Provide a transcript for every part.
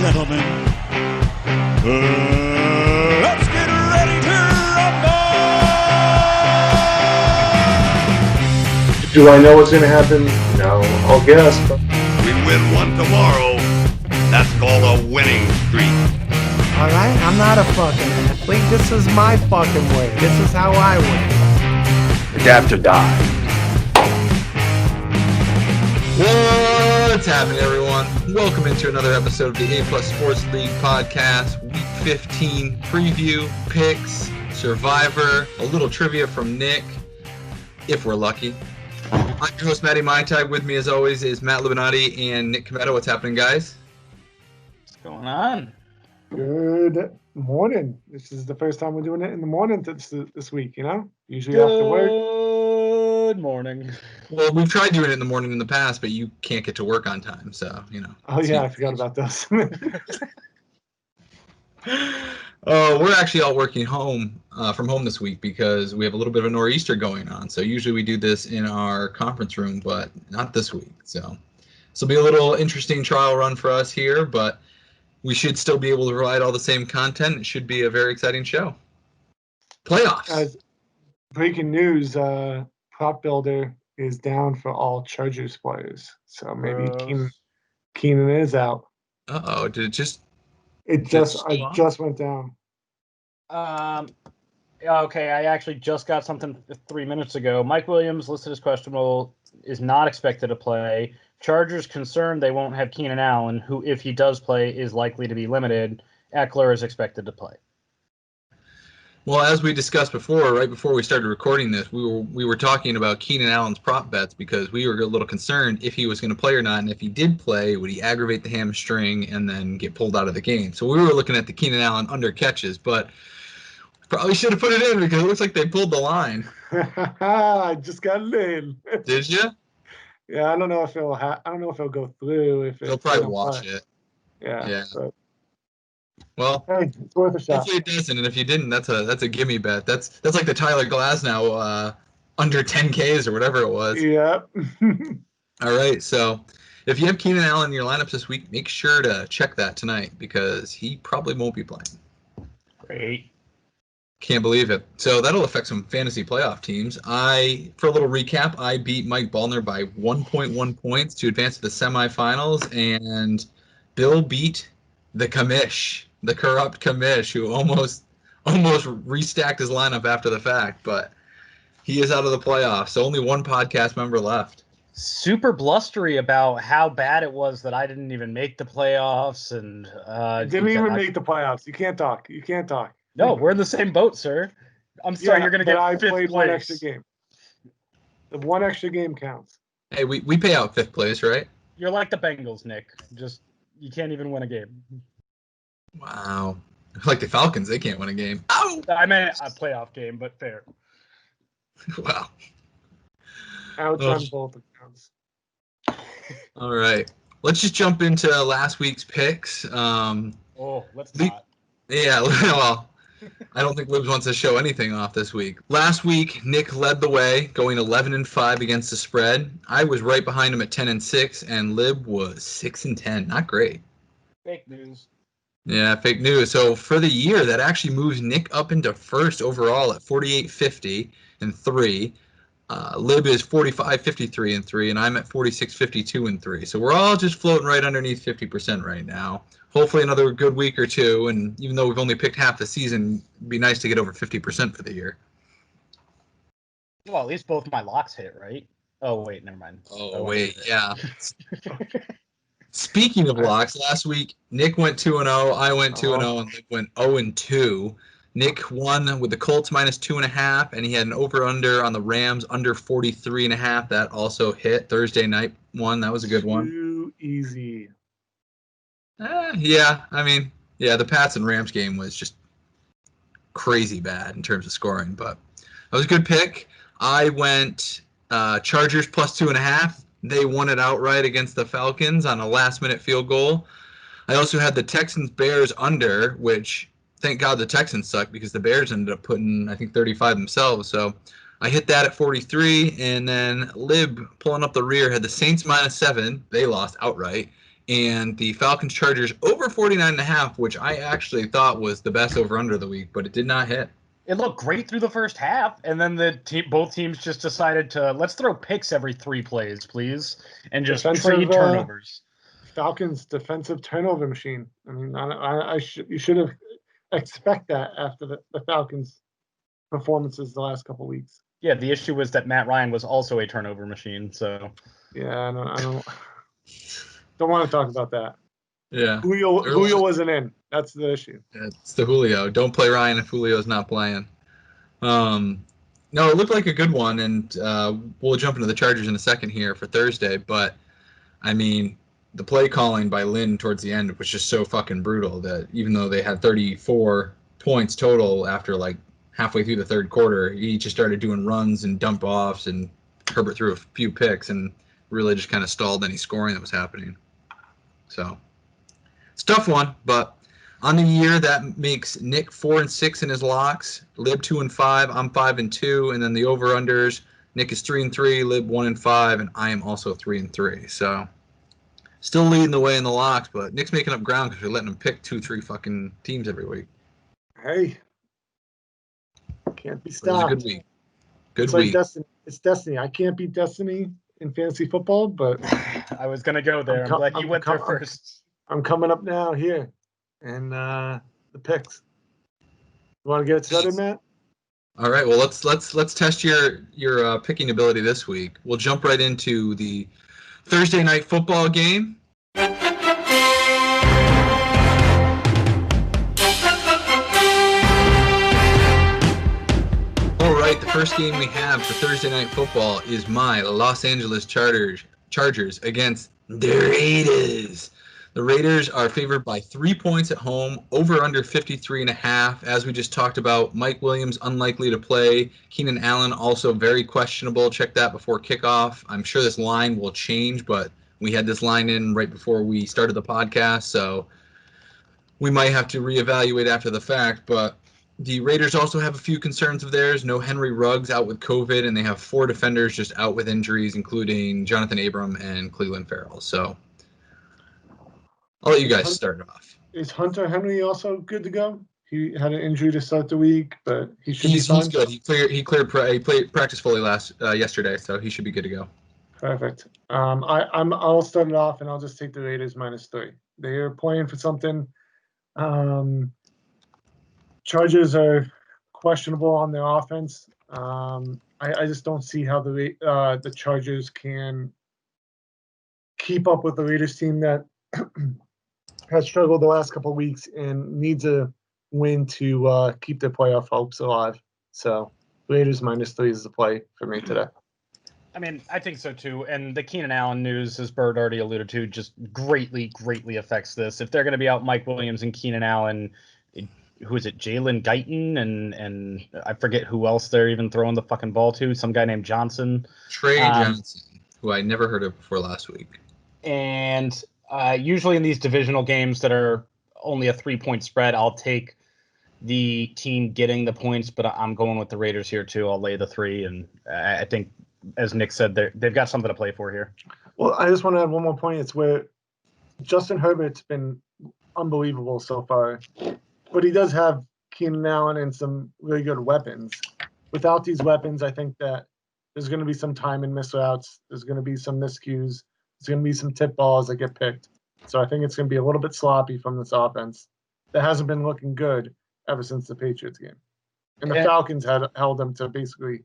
gentlemen, let's get ready to rumble! Do I know what's going to happen? No, I'll guess. But We win one tomorrow. That's called a winning streak. Alright, I'm not a fucking athlete. This is my fucking way. This is how I win. adapt or die. What's happening, everyone? Welcome into another episode of the A+ Sports League podcast. Week 15 preview, picks, Survivor, a little trivia from Nick, if we're lucky. I'm your host, Matty Mytag. With me, as always, is Matt Libinati and Nick Cometto. What's happening, guys? What's going on? Good morning. This is the first time we're doing it in the morning this week, you know? Usually after work. Good morning. Well, we've tried doing it in the morning in the past, but you can't get to work on time, so, you know. Oh, yeah, I forgot about those. We're actually all working from home this week because we have a little bit of a nor'easter going on. So usually we do this in our conference room, but not this week. So this will be a little interesting trial run for us here, but we should still be able to provide all the same content. It should be a very exciting show. Playoffs. Guys, breaking news, Prop Builder is down for all Chargers players. So maybe Keenan is out. Uh-oh, did it just... I just went down. Okay, I actually just got something 3 minutes ago. Mike Williams, listed as questionable, is not expected to play. Chargers concerned they won't have Keenan Allen, who, if he does play, is likely to be limited. Eckler is expected to play. Well, as we discussed before, right before we started recording this, we were talking about Keenan Allen's prop bets because we were a little concerned if he was going to play or not, and if he did play, would he aggravate the hamstring and then get pulled out of the game? So we were looking at the Keenan Allen under catches, but probably should have put it in because it looks like they pulled the line. I just got it in. Did you? Yeah, I don't know if it'll go through. They'll probably watch it. Yeah. But, well, hey, it's worth a shot. Hopefully it doesn't, and if you didn't, that's a gimme bet. That's like the Tyler Glasnow under 10Ks or whatever it was. Yeah. All right, so if you have Keenan Allen in your lineups this week, make sure to check that tonight because he probably won't be playing. Great. Can't believe it. So that'll affect some fantasy playoff teams. For a little recap, I beat Mike Ballner by 1.1 points to advance to the semifinals, and Bill beat the corrupt commish, who almost restacked his lineup after the fact, but he is out of the playoffs. So only one podcast member left. Super blustery about how bad it was that I didn't even make the playoffs, and didn't even make the playoffs. You can't talk. No, we're in the same boat, sir. I'm sorry, you're going to get I fifth played place. one extra game. The one extra game counts. Hey, we pay out fifth place, right? You're like the Bengals, Nick. You can't even win a game. Wow. Like the Falcons, they can't win a game. Ow! I meant a playoff game, but fair. Wow. Ouch on both accounts. All right. Let's just jump into last week's picks. Let's not. Yeah, well, I don't think Libs wants to show anything off this week. Last week, Nick led the way, going 11-5 against the spread. I was right behind him at 10-6, and Lib was 6-10. Not great. Fake news. Yeah, fake news. So for the year, that actually moves Nick up into first overall at 48-50-3. Lib is 45-53-3, and I'm at 46-52-3. So we're all just floating right underneath 50% right now. Hopefully another good week or two, and even though we've only picked half the season, it'd be nice to get over 50% for the year. Well, at least both my locks hit, right? Oh, wait, never mind. Yeah. Speaking of locks, last week, Nick went 2-0, I went 2-0, and Nick went 0-2. Nick won with the Colts minus 2.5, and he had an over-under on the Rams under 43.5. That also hit Thursday night one. That was a good one. Too easy. The Pats and Rams game was just crazy bad in terms of scoring, but that was a good pick. I went Chargers plus 2.5. They won it outright against the Falcons on a last-minute field goal. I also had the Texans-Bears under, which thank God the Texans suck because the Bears ended up putting, I think, 35 themselves. So I hit that at 43, and then Lib pulling up the rear had the Saints minus 7. They lost outright. and the Falcons Chargers over 49.5, which I actually thought was the best over under of the week, but it did not hit. It looked great through the first half, and then both teams just decided to let's throw picks every 3 plays, please, and just trade turnovers. Falcons defensive turnover machine. I mean, you should have expect that after the Falcons performances the last couple of weeks. Yeah, the issue was that Matt Ryan was also a turnover machine. So yeah, I don't want to talk about that. Yeah, Julio wasn't in. That's the issue. It's the Julio. Don't play Ryan if Julio's not playing. No, it looked like a good one, and we'll jump into the Chargers in a second here for Thursday. But I mean, the play calling by Lynn towards the end was just so fucking brutal that even though they had 34 points total after like halfway through the third quarter, he just started doing runs and dump offs, and Herbert threw a few picks and really just kind of stalled any scoring that was happening. So it's a tough one, but on the year that makes Nick 4-6 in his locks, Lib 2-5, I'm 5-2, and then the over-unders, Nick is 3-3, Lib 1-5, and I am also 3-3. So still leading the way in the locks, but Nick's making up ground because we're letting him pick 2-3 fucking teams every week. Hey, can't be stopped. It was a good week. Good week. Like Destiny. It's destiny. I can't beat destiny in fantasy football, but I was gonna go there. I'm glad you went there first. I'm coming up now here, and the picks. You want to get started, Matt? All right. Well, let's test your picking ability this week. We'll jump right into the Thursday night football game. All right, the first game we have for Thursday night football is my Los Angeles Chargers against the Raiders. The Raiders are favored by 3 points at home, over under 53.5. As we just talked about, Mike Williams unlikely to play. Keenan Allen also very questionable. Check that before kickoff. I'm sure this line will change, but we had this line in right before we started the podcast, so we might have to reevaluate after the fact. But the Raiders also have a few concerns of theirs. No Henry Ruggs out with COVID, and they have 4 defenders just out with injuries, including Jonathan Abram and Cleveland Farrell. So I'll let you guys start off. Is Hunter Henry also good to go? He had an injury to start the week, but he should be fine. He's good. He played practice fully yesterday, so he should be good to go. Perfect. I'll start it off, and I'll just take the Raiders -3. They're playing for something. Chargers are questionable on their offense. I just don't see how the Chargers can keep up with the Raiders team that has struggled the last couple of weeks and needs a win to keep their playoff hopes alive. So Raiders -3 is the play for me today. I mean, I think so too. And the Keenan Allen news, as Bird already alluded to, just greatly affects this. If they're going to be out Mike Williams and Keenan Allen, who is it, Jalen Guyton and I forget who else they're even throwing the fucking ball to, some guy named Johnson. Trey Johnson, who I never heard of before last week. And usually in these divisional games that are only a 3-point spread, I'll take the team getting the points, but I'm going with the Raiders here too. I'll lay the 3, and I think, as Nick said, they've got something to play for here. Well, I just want to add one more point. It's where Justin Herbert's been unbelievable so far, but he does have Keenan Allen and some really good weapons. Without these weapons, I think that there's going to be some time and miss routes. There's going to be some miscues. There's going to be some tip balls that get picked. So I think it's going to be a little bit sloppy from this offense that hasn't been looking good ever since the Patriots game. And the Falcons held them to basically,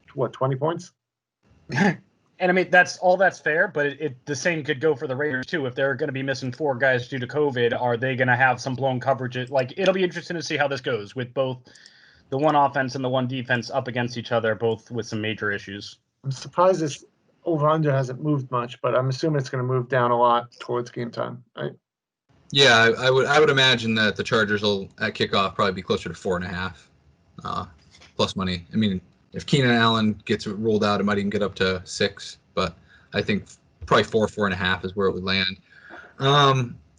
20 points? And I mean, that's fair, but the same could go for the Raiders too. If they're going to be missing 4 guys due to COVID, are they going to have some blown coverage? Like, it'll be interesting to see how this goes with both the one offense and the one defense up against each other, both with some major issues. I'm surprised this over-under hasn't moved much, but I'm assuming it's going to move down a lot towards game time, right? Yeah, I would imagine that the Chargers will, at kickoff, probably be closer to 4.5 plus money. I mean, if Keenan Allen gets ruled out, it might even get up to 6, but I think probably 4.5 is where it would land.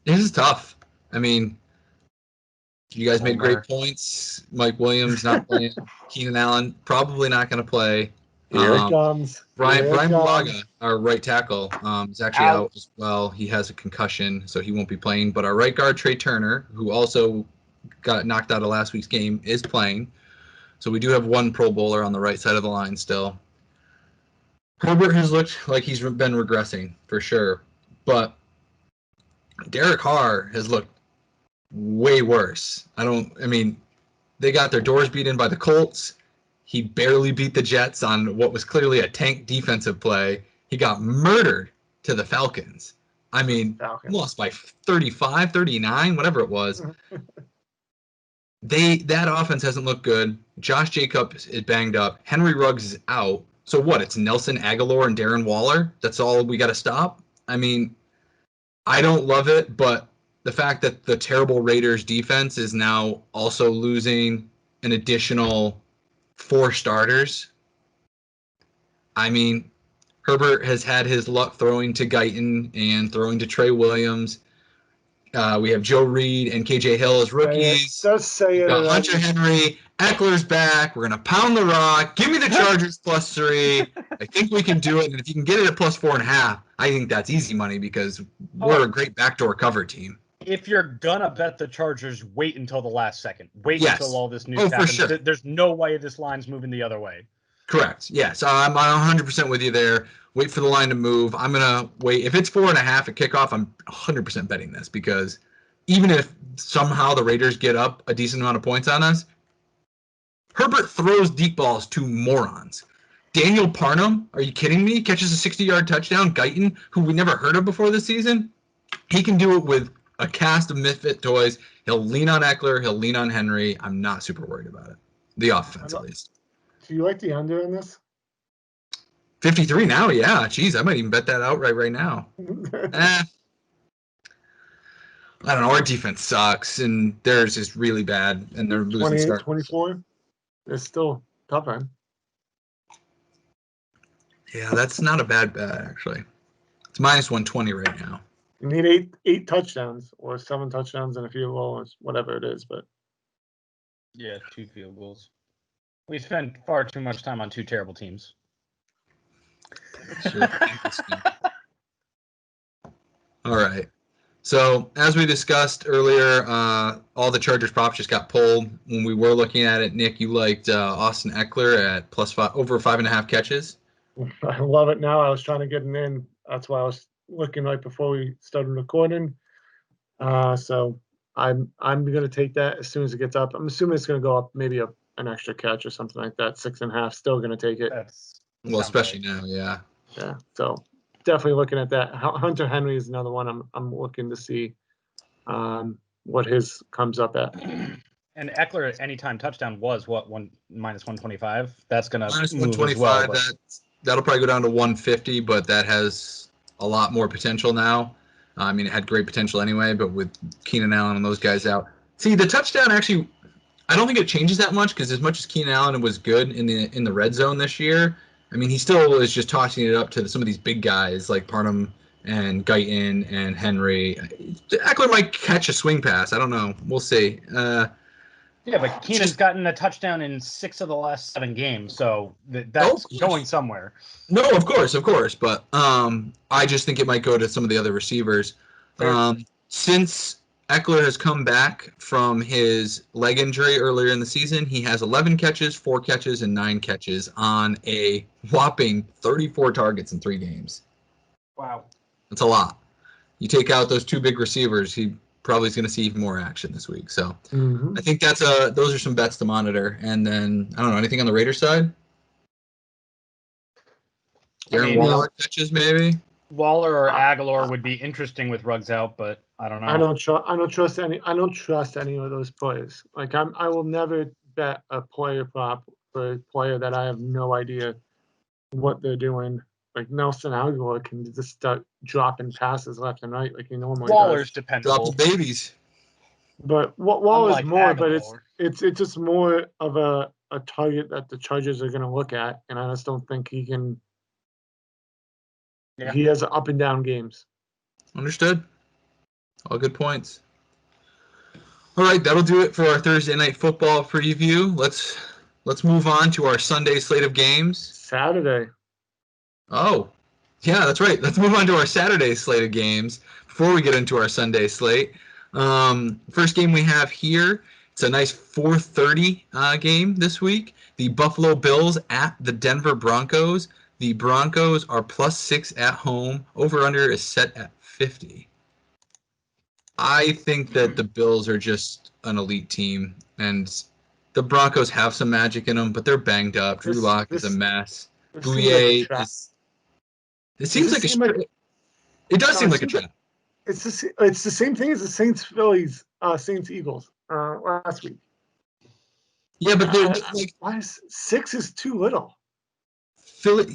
This is tough. I mean, you guys made great points. Mike Williams not playing. Keenan Allen probably not going to play. Here it comes. Brian Here it comes. Bulaga, our right tackle, is actually out as well. He has a concussion, so he won't be playing. But our right guard, Trey Turner, who also got knocked out of last week's game, is playing. So we do have one Pro Bowler on the right side of the line still. Herbert has looked like he's been regressing for sure, but Derek Carr has looked way worse. They got their doors beat in by the Colts. He barely beat the Jets on what was clearly a tank defensive play. He got murdered to the Falcons. Lost by 35, 39, whatever it was. That offense hasn't looked good. Josh Jacobs is banged up. Henry Ruggs is out. So what? It's Nelson Aguilar and Darren Waller? That's all we got to stop? I don't love it, but the fact that the terrible Raiders defense is now also losing an additional 4 starters. Herbert has had his luck throwing to Guyton and throwing to Trey Williams. We have Joe Reed and KJ Hill as rookies. Just say it. Hunter Henry. Eckler's back. We're going to pound the rock. Give me the Chargers +3. I think we can do it. And if you can get it at +4.5, I think that's easy money because we're a great backdoor cover team. If you're gonna bet the Chargers, wait until the last second. Wait until all this news happens. For sure. There's no way this line's moving the other way. Correct. Yes, I'm 100% with you there. Wait for the line to move. I'm gonna wait. If it's 4.5 at kickoff, I'm 100% betting this because even if somehow the Raiders get up a decent amount of points on us, Herbert throws deep balls to morons. Daniel Parham, are you kidding me? Catches a 60-yard touchdown. Guyton, who we never heard of before this season, he can do it with a cast of misfit toys. He'll lean on Eckler. He'll lean on Henry. I'm not super worried about it. The offense, at least. Do you like the under in this? 53 now, yeah. Jeez, I might even bet that outright right now. I don't know. Our defense sucks, and theirs is really bad, and they're losing starters. 24. It's still tough, man. Yeah, that's not a bad bet, actually. It's -120 right now. You need eight touchdowns or 7 touchdowns and a field goal or whatever it is, but yeah, 2 field goals. We spent far too much time on 2 terrible teams. All right. So as we discussed earlier, all the Chargers props just got pulled. When we were looking at it, Nick, you liked Austin Eckler at +5, over 5.5 catches. I love it now. I was trying to get it in. That's why I was looking right before we started recording. So I'm going to take that as soon as it gets up. I'm assuming it's going to go up maybe an extra catch or something like that. 6.5. Still going to take it. Well, especially now, yeah. Yeah. So definitely looking at that. Hunter Henry is another one I'm looking to see what his comes up at. And Eckler at anytime touchdown was what, -125? That's going to -125. Well, that'll probably go down to 150, but that has a lot more potential now. It had great potential anyway, but with Keenan Allen and those guys out. See, the touchdown actually, I don't think it changes that much because as much as Keenan Allen was good in the red zone this year, he still is just tossing it up to some of these big guys like Parham and Guyton and Henry. Eckler might catch a swing pass. I don't know. We'll see. Yeah, but Keenan's gotten a touchdown in 6 of the last 7 games, so that's going somewhere. No, of course, but I just think it might go to some of the other receivers. Since Eckler has come back from his leg injury earlier in the season, he has 11 catches, 4 catches, and 9 catches on a whopping 34 targets in 3 games. Wow. That's a lot. You take out those 2 big receivers, he probably is going to see even more action this week. So I think those are some bets to monitor. And then, I don't know, anything on the Raiders side? Darren Waller catches maybe? Waller or Aguilar would be interesting with Ruggs out, but I don't know. I don't trust any of those players. Like I will never bet a player prop for a player that I have no idea what they're doing. Like Nelson Aguilar can just start dropping passes left and right like he normally Waller's does. dependable. Drop the babies. But Waller's Unlike more, Aguilar. but it's just more of a target that the Chargers are going to look at, and I just don't think he can. Yeah. He has up and down games. Understood. All good points. All right, that'll do it for our Thursday night football preview. Let's let's move on to our Sunday slate of games. Saturday. Oh, yeah, that's right. Let's move on to our Saturday slate of games before we get into our Sunday slate. First game we have here, it's a nice 4:30 game this week. The Buffalo Bills at the Denver Broncos. The Broncos are +6 at home. Over-under is set at 50. I think that the Bills are just an elite team, and the Broncos have some magic in them, but they're banged up. Drew Lock is a mess. This seems like a Bouye trap. is. It seems like a. It does No, seem it like a seems trap. It's the same thing as the Saints Eagles last week. Yeah, but they're like Why is 6 is too little? Philly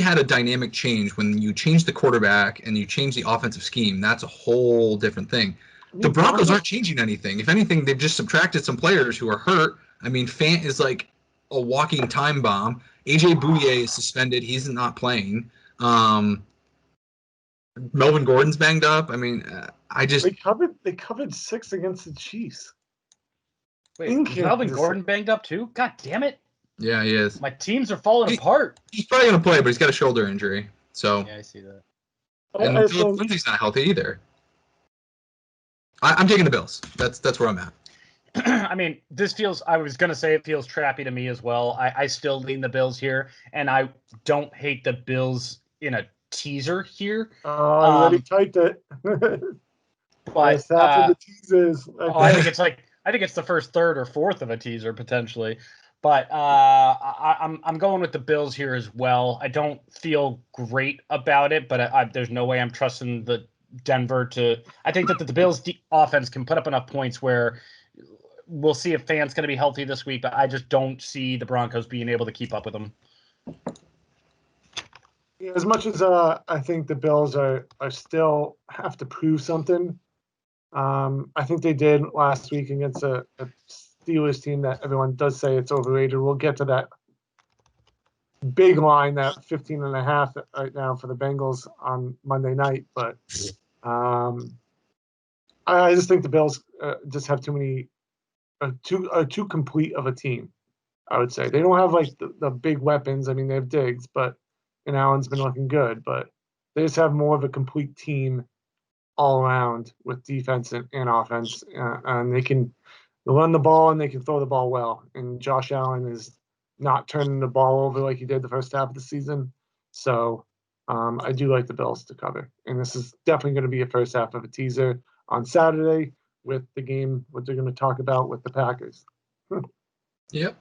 had a dynamic change when you change the quarterback and you change the offensive scheme. That's a whole different thing. The Broncos aren't changing anything. If anything, they've just subtracted some players who are hurt. I mean, Fant is like a walking time bomb. AJ Bouye is suspended. He's not playing. Melvin Gordon's banged up. I mean, they covered 6 against the Chiefs. Wait, is Melvin Gordon banged up too? God damn it! Yeah, he is. My teams are falling apart. He's probably gonna play, but he's got a shoulder injury. So yeah, I see that. And Philip Lindsay's not healthy either. I'm taking the Bills. That's where I'm at. I mean, I was going to say it feels trappy to me as well. I still lean the Bills here, and I don't hate the Bills in a teaser here. Oh, I already typed it. But half of the teasers. I think it's the first third or fourth of a teaser potentially. But I'm going with the Bills here as well. I don't feel great about it, but there's no way I'm trusting the Denver to. I think that the Bills' offense can put up enough points where we'll see if Fant's going to be healthy this week. But I just don't see the Broncos being able to keep up with them. As much as I think the Bills are still have to prove something, I think they did last week against a Steelers team that everyone does say it's overrated. We'll get to that big line, that 15.5 right now for the Bengals on Monday night. But I just think the Bills just have too many, too complete of a team. I would say they don't have like the big weapons. I mean, they have Diggs, and Allen's been looking good, but they just have more of a complete team all around with defense and offense, and they can run the ball and they can throw the ball well. And Josh Allen is not turning the ball over like he did the first half of the season. So I do like the Bills to cover. And this is definitely going to be a first half of a teaser on Saturday with the game, what they're going to talk about with the Packers. Yep.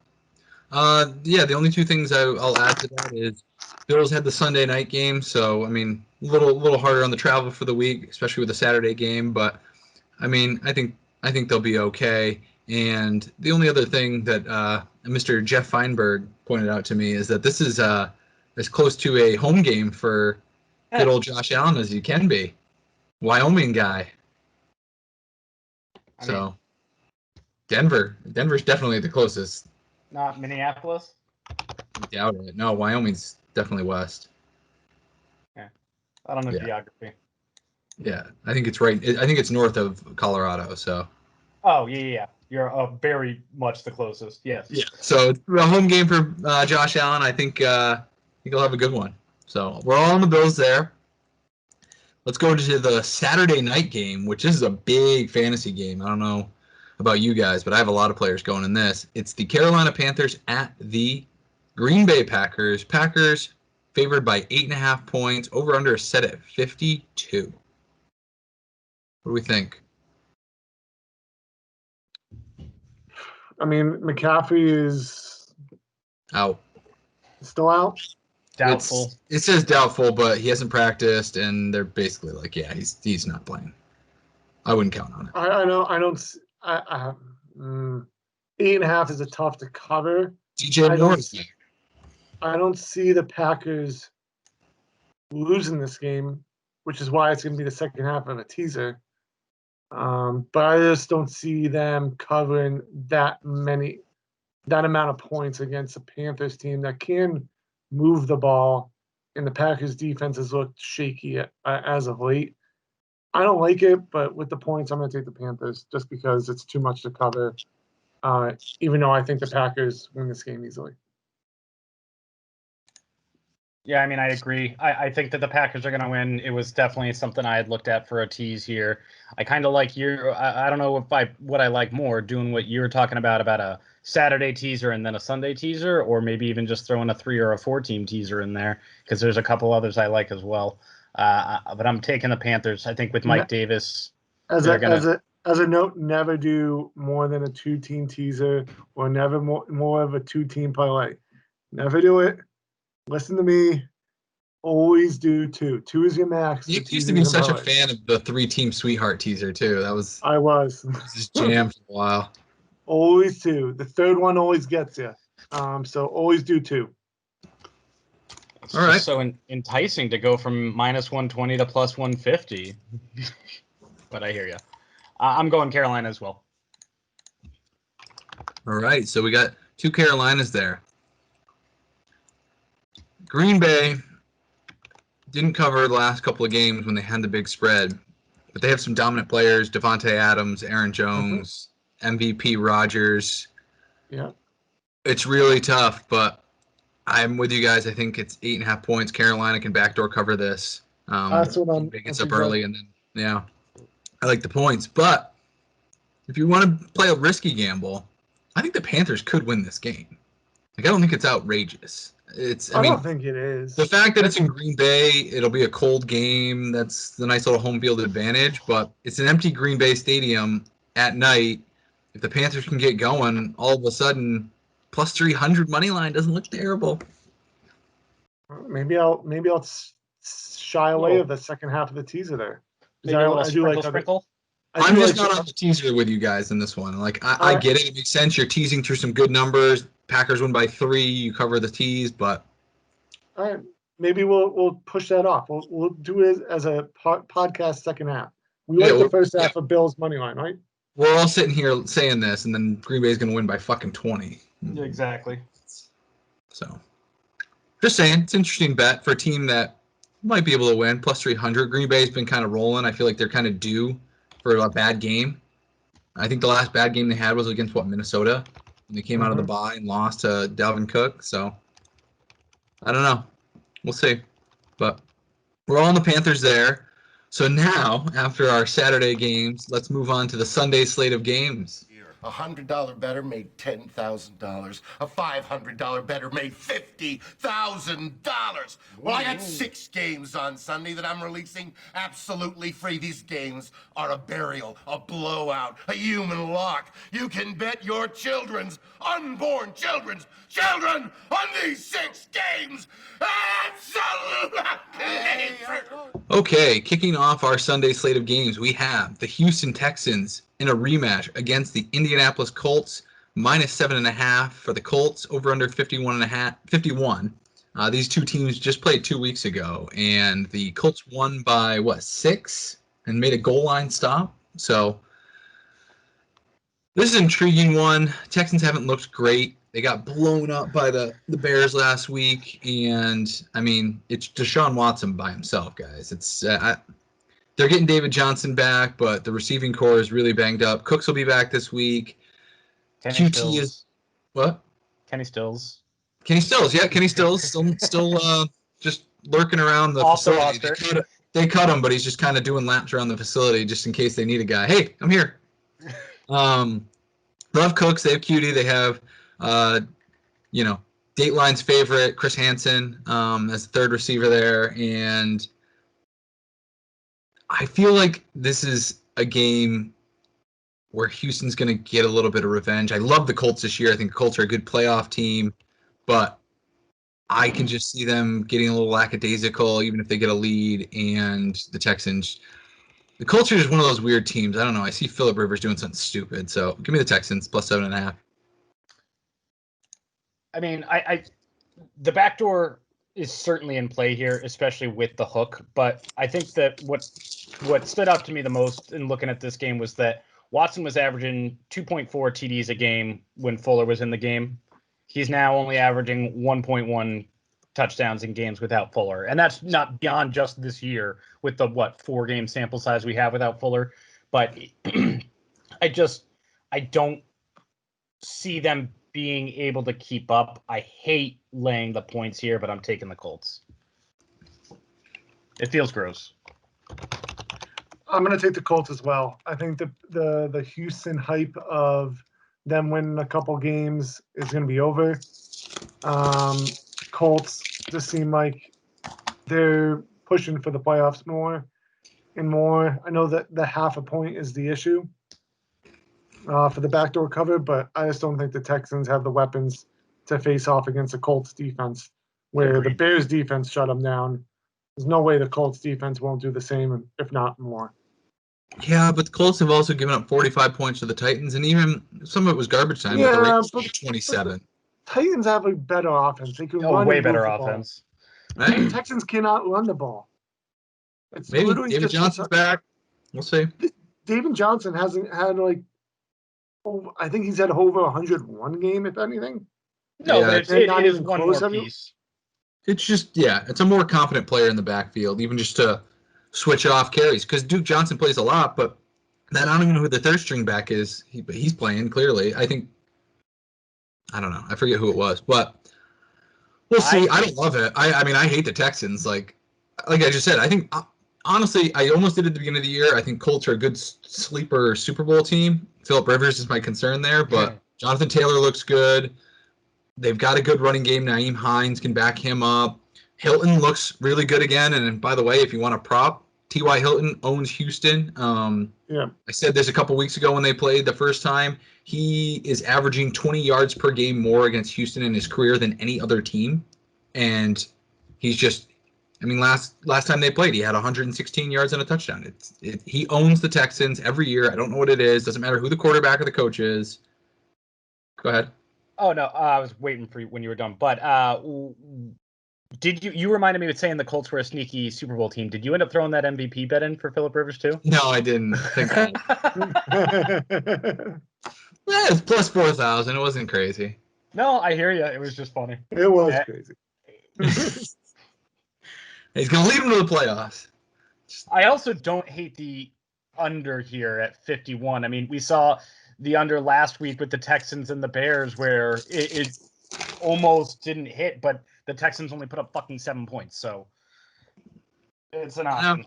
The only two things I'll add to that is Bills had the Sunday night game, so I mean, a little harder on the travel for the week, especially with the Saturday game. But I mean, I think they'll be okay. And the only other thing that Mr. Jeff Feinberg pointed out to me is that this is as close to a home game for good old Josh Allen as you can be. Wyoming guy. So Denver's definitely the closest. Not Minneapolis? I doubt it. No, Wyoming's definitely west. Yeah. I don't know geography. Yeah, I think it's right. I think it's north of Colorado, so. Oh, yeah. You're very much the closest, yes. Yeah, so it's a home game for Josh Allen. I think he'll have a good one. So we're all on the Bills there. Let's go to the Saturday night game, which is a big fantasy game. I don't know about you guys, but I have a lot of players going in this. It's the Carolina Panthers at the Green Bay Packers. Packers favored by 8.5 points. Over under is set at 52. What do we think? I mean, McCaffrey is Out. still out. Doubtful. It says doubtful, but he hasn't practiced, and they're basically like, yeah, he's not playing. I wouldn't count on it. I don't. 8.5 is a tough to cover. DJ Moore. I don't see the Packers losing this game, which is why it's going to be the second half of a teaser. But I just don't see them covering that amount of points against a Panthers team that can move the ball, and the Packers defense has looked shaky as of late. I don't like it, but with the points, I'm going to take the Panthers just because it's too much to cover. even though I think the Packers win this game easily. Yeah, I mean, I agree. I think that the Packers are going to win. It was definitely something I had looked at for a tease here. I kind of like I don't know what I like more, doing what you were talking about a Saturday teaser and then a Sunday teaser, or maybe even just throwing a 3 or a 4 team teaser in there, because there's a couple others I like as well. But I'm taking the Panthers. I think with Mike Davis, as a note, never do more than a 2-team teaser or never more of a 2-team parlay. Never do it. Listen to me. Always do 2. 2 is your max. You used to be such a fan of the 3-team sweetheart teaser too. That was his jam for a while. Always 2. The third one always gets you. So always do 2. It's all right. So enticing to go from -120 to +150. But I hear you. I'm going Carolina as well. All right. So we got 2 Carolinas there. Green Bay didn't cover the last couple of games when they had the big spread, but they have some dominant players: Devontae Adams, Aaron Jones, MVP Rodgers. Yeah, it's really tough, but I'm with you guys. I think it's 8.5 points. Carolina can backdoor cover this. That's what I'm. Gets up early, and then I like the points. But if you want to play a risky gamble, I think the Panthers could win this game. Like, I don't think it's outrageous. I don't think it is. The fact that it's in Green Bay, it'll be a cold game. That's the nice little home field advantage. But it's an empty Green Bay stadium at night. If the Panthers can get going, all of a sudden, +300 money line doesn't look terrible. Maybe I'll shy away of the second half of the teaser there. Maybe a little sprinkle. I'm just not on the teaser with you guys in this one. Like, I get it. It makes sense. You're teasing through some good numbers. Packers win by 3. You cover the tease, but all right, maybe we'll push that off. We'll do it as a podcast second half. We like the first half of Bills money line, right? We're all sitting here saying this, and then Green Bay's going to win by fucking 20. Exactly. So, just saying, it's an interesting bet for a team that might be able to win. +300. Green Bay's been kind of rolling. I feel like they're kind of due for a bad game. I think the last bad game they had was against Minnesota. And they came out of the bye and lost to Dalvin Cook. So, I don't know. We'll see. But we're all on the Panthers there. So now, after our Saturday games, let's move on to the Sunday slate of games. A $100 better made $10,000. A $500 better made $50,000. Well, I got 6 games on Sunday that I'm releasing absolutely free. These games are a burial, a blowout, a human lock. You can bet your unborn children on these 6 games. Absolutely. Okay, kicking off our Sunday slate of games, we have the Houston Texans in a rematch against the Indianapolis Colts, -7.5 for the Colts, over under 51. These two teams just played 2 weeks ago, and the Colts won by 6 and made a goal line stop. So this is an intriguing one. Texans haven't looked great. They got blown up by the Bears last week, and I mean, it's Deshaun Watson by himself, guys. It's they're getting David Johnson back, but the receiving core is really banged up. Cooks will be back this week. Kenny QT Stills. is what? Kenny Stills. Kenny Stills, yeah, Kenny Stills still just lurking around the Off the facility. roster. They cut him, but he's just kind of doing laps around the facility just in case they need a guy. Hey, I'm here. Love Cooks. They have QT. They have Dateline's favorite, Chris Hansen, as the third receiver there. And I feel like this is a game where Houston's going to get a little bit of revenge. I love the Colts this year. I think the Colts are a good playoff team, but I can just see them getting a little lackadaisical, even if they get a lead, and the Texans. The Colts are just one of those weird teams. I don't know. I see Phillip Rivers doing something stupid. So give me the Texans, +7.5. I mean, the backdoor is certainly in play here, especially with the hook. But I think that what stood out to me the most in looking at this game was that Watson was averaging 2.4 TDs a game when Fuller was in the game. He's now only averaging 1.1 touchdowns in games without Fuller. And that's not beyond just this year with the 4-game sample size we have without Fuller. But I don't see them being able to keep up. I hate laying the points here, but I'm taking the Colts. It feels gross. I'm going to take the Colts as well. I think the Houston hype of them winning a couple games is going to be over. Colts just seem like they're pushing for the playoffs more and more. I know that the half a point is the issue for the backdoor cover, but I just don't think the Texans have the weapons to face off against the Colts defense, where the Bears defense shut them down. There's no way the Colts defense won't do the same, if not more. Yeah, but the Colts have also given up 45 points to the Titans, and even some of it was garbage time. Yeah, but the Ravens but- scored 27. Titans have a better offense. They can run Way and better move the ball. offense. Right? Texans cannot run the ball. It's Maybe literally David just Johnson's back. We'll see. David Johnson hasn't had I think he's had over 101 game, if anything. No, Yeah, but it's it not is even one close, more have you? piece. It's just, it's a more confident player in the backfield, even just to switch off carries. Because Duke Johnson plays a lot, but I don't even know who the third string back is. But he's playing, clearly. I don't know. I forget who it was. But we'll see. I don't love it. I mean, I hate the Texans. Like I just said, I think, honestly, I almost did at the beginning of the year. I think Colts are a good sleeper Super Bowl team. Phillip Rivers is my concern there, but Jonathan Taylor looks good. They've got a good running game. Naeem Hines can back him up. Hilton looks really good again. And by the way, if you want a prop, T.Y. Hilton owns Houston. Yeah. I said this a couple weeks ago when they played the first time. He is averaging 20 yards per game more against Houston in his career than any other team. And he's just, last time they played, he had 116 yards and a touchdown. He owns the Texans every year. I don't know what it is. Doesn't matter who the quarterback or the coach is. Go ahead. Oh, no, I was waiting for you when you were done. But did you reminded me of saying the Colts were a sneaky Super Bowl team. Did you end up throwing that MVP bet in for Phillip Rivers too? No, I didn't think that. It's plus 4,000. It wasn't crazy. No, I hear you. It was just funny. It was crazy. He's going to lead them to the playoffs. I also don't hate the under here at 51. I mean, we saw the under last week with the Texans and the Bears where it almost didn't hit, but the Texans only put up fucking 7 points. So it's an option.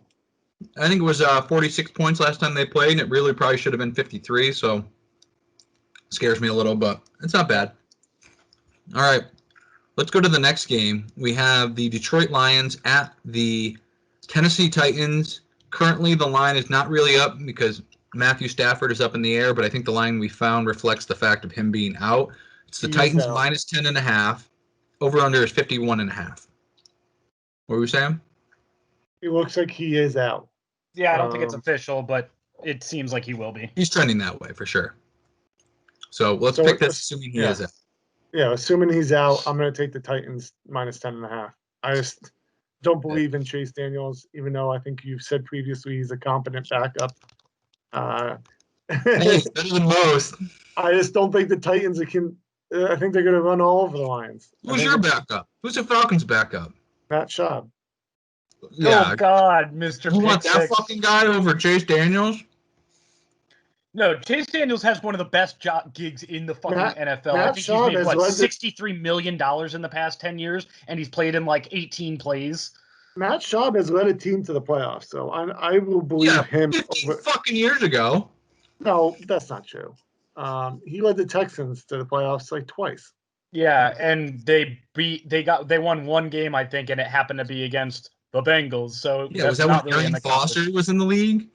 I think it was 46 points last time they played, and it really probably should have been 53. So scares me a little, but it's not bad. All right. Let's go to the next game. We have the Detroit Lions at the Tennessee Titans. Currently, the line is not really up because Matthew Stafford is up in the air, but I think the line we found reflects the fact of him being out. It's the Titans minus 10.5. Over-under is 51.5. What were we saying? It looks like he is out. Yeah, I don't think it's official, but it seems like he will be. He's trending that way for sure. So let's pick this, assuming he is out. Yeah, assuming he's out, I'm going to take the Titans minus 10.5. I just don't believe in Chase Daniels, even though I think you've said previously he's a competent backup. Hey, he's better than most. I just don't think the Titans can. I think they're going to run all over the Lions. Who's your backup? Who's the Falcons' backup? Matt Schaub. Yeah. Oh, God, Mr. You want Pick that Six. fucking guy over Chase Daniels? No, Chase Daniels has one of the best gigs in the fucking NFL. I Matt think Schaub he's has made, led $63 million in the past 10 years, and he's played in like 18 plays. Matt Schaub has led a team to the playoffs, so I will believe him. 15 fucking years ago. No, that's not true. He led the Texans to the playoffs like twice. Yeah, and they won one game, I think, and it happened to be against the Bengals. So Yeah, was that when Arian Foster was in the league?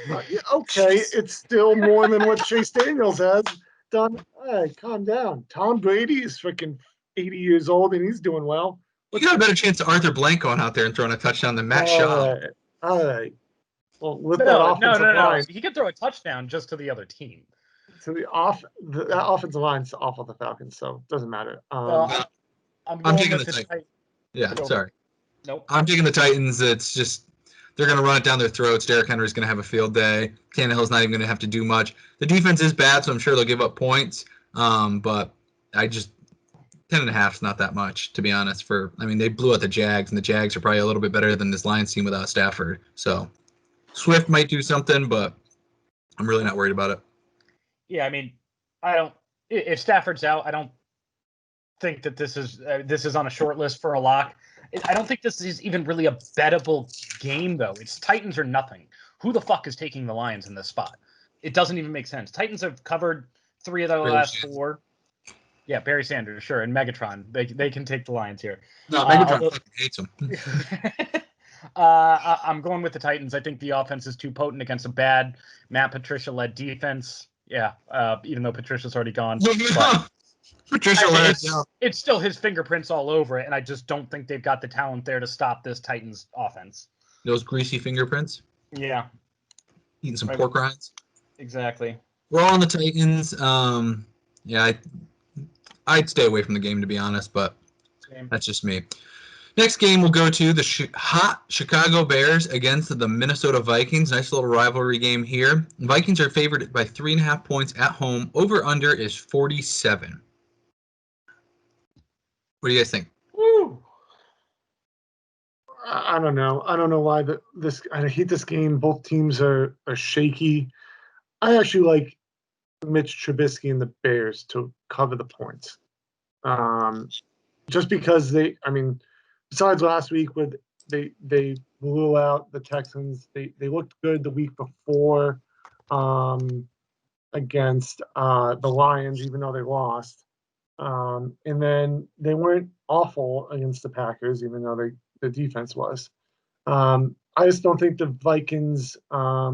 Yeah, okay, it's still more than what Chase Daniels has done. Hey, calm down. Tom Brady is freaking 80 years old and he's doing well. You got a better chance of Arthur Blank going out there and throwing a touchdown than Matt Schaub. All right. Well, with that No. line, He could throw a touchdown just to the other team. so that offensive line's off of the Falcons, so it doesn't matter. I'm taking the Titans. Yeah, sorry. Nope. I'm taking the Titans. It's just they're going to run it down their throats. Derrick Henry's going to have a field day. Tannehill's not even going to have to do much. The defense is bad, so I'm sure they'll give up points. But I just 10.5 is not that much, to be honest. They blew out the Jags, and the Jags are probably a little bit better than this Lions team without Stafford. So Swift might do something, but I'm really not worried about it. Yeah, I if Stafford's out, I don't think that this is on a short list for a lock. I don't think this is even really a bettable game, though. It's Titans or nothing. Who the fuck is taking the Lions in this spot? It doesn't even make sense. Titans have covered 3 of their last 4. Yeah, Barry Sanders, sure, and Megatron. They can take the Lions here. No, Megatron fucking hates them. I'm going with the Titans. I think the offense is too potent against a bad Matt Patricia-led defense. Yeah, even though Patricia's already gone. Patricia it's still his fingerprints all over it, and I just don't think they've got the talent there to stop this Titans offense. Those greasy fingerprints. Yeah. Eating some pork rinds. Exactly. We're all on the Titans. Yeah, I'd stay away from the game, to be honest, but that's just me. Next game, we'll go to the hot Chicago Bears against the Minnesota Vikings. Nice little rivalry game here. Vikings are favored by 3.5 points at home. Over-under is 47. What do you guys think? Woo! I don't know. I don't know why I hate this game. Both teams are shaky. I actually like Mitch Trubisky and the Bears to cover the points. Just because besides last week where they blew out the Texans, they looked good the week before against the Lions, even though they lost. And then they weren't awful against the Packers, even though the defense was. I just don't think the Vikings. I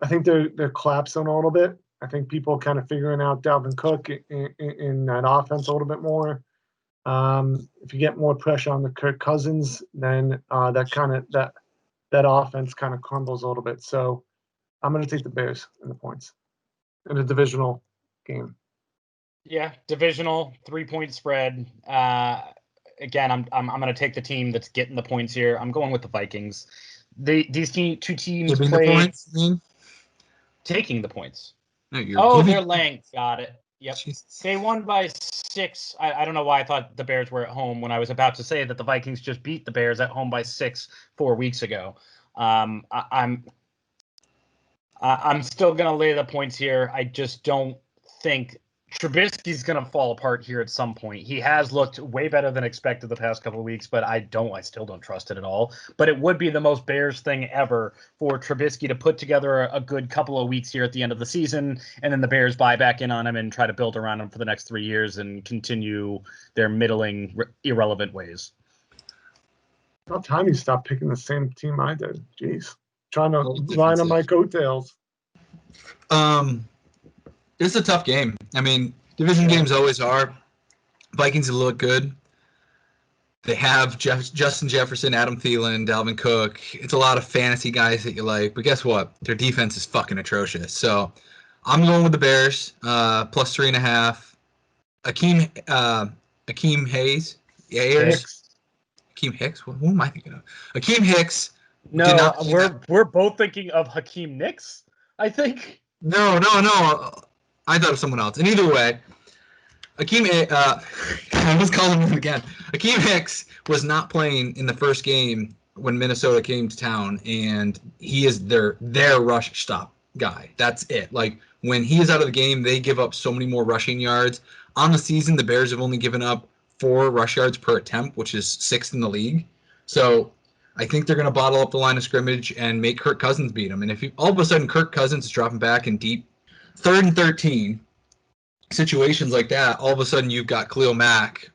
think they're collapsing a little bit. I think people kind of figuring out Dalvin Cook in that offense a little bit more. If you get more pressure on the Kirk Cousins, then that offense kind of crumbles a little bit. So I'm going to take the Bears in the points in a divisional game. Yeah, divisional 3-point spread. Again, I'm going to take the team that's getting the points here. I'm going with the Vikings. These two teams play taking the points. No, they're laying. Got it. Yep. Jesus. They won by 6. I don't know why I thought the Bears were at home when I was about to say that the Vikings just beat the Bears at home by 6 4 weeks ago. I'm still going to lay the points here. I just don't think Trubisky's going to fall apart here at some point. He has looked way better than expected the past couple of weeks, but I still don't trust it at all. But it would be the most Bears thing ever for Trubisky to put together a good couple of weeks here at the end of the season, and then the Bears buy back in on him and try to build around him for the next 3 years and continue their middling, irrelevant ways. About time you stopped picking the same team I did. Jeez. Trying to line on my coattails. It's a tough game. I mean, division games always are. Vikings look good. They have Justin Jefferson, Adam Thielen, Dalvin Cook. It's a lot of fantasy guys that you like. But guess what? Their defense is fucking atrocious. So I'm going with the Bears, plus 3.5. Akeem Hayes. Akeem Hicks? Who am I thinking of? Akeem Hicks. No, we're both thinking of Hakeem Nicks, I think. No. I thought of someone else. And either way, I was calling him again. Akeem Hicks was not playing in the first game when Minnesota came to town, and he is their rush stop guy. That's it. Like, when he is out of the game, they give up so many more rushing yards. On the season, the Bears have only given up 4 rush yards per attempt, which is 6th in the league. So I think they're going to bottle up the line of scrimmage and make Kirk Cousins beat them. And if all of a sudden Kirk Cousins is dropping back in deep 3rd and 13 situations like that, all of a sudden you've got Khalil Mack,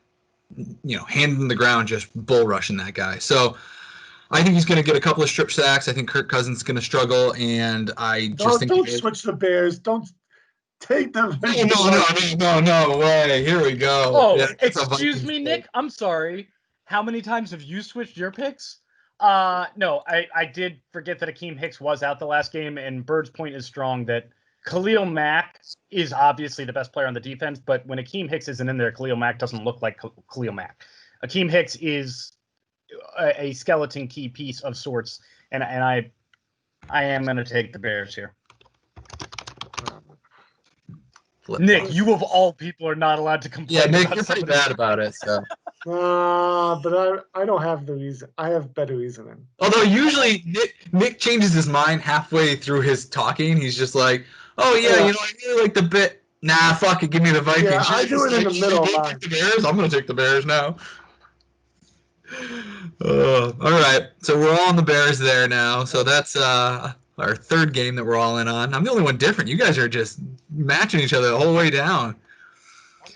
hand in the ground, just bull rushing that guy. So I think he's going to get a couple of strip sacks. I think Kirk Cousins is going to struggle, and don't switch the Bears. Don't take them. No way. Here we go. Oh, yeah, excuse me, Nick. I'm sorry. How many times have you switched your picks? No, I did forget that Akeem Hicks was out the last game, and Bird's point is strong that Khalil Mack is obviously the best player on the defense, but when Akeem Hicks isn't in there, Khalil Mack doesn't look like Khalil Mack. Akeem Hicks is a skeleton key piece of sorts, and I am going to take the Bears here. Nick, you of all people are not allowed to complain. Yeah, Nick, you're pretty bad about it. So. But I don't have the reason. I have better reasoning. Although usually Nick changes his mind halfway through his talking. He's just like, "Oh yeah, I really like the Nah, fuck it. Give me the Vikings. Yeah, I do it in the middle Should we line. take the Bears? I'm going to take the Bears now. All right. So we're all on the Bears there now. So that's our third game that we're all in on. I'm the only one different. You guys are just matching each other the whole way down.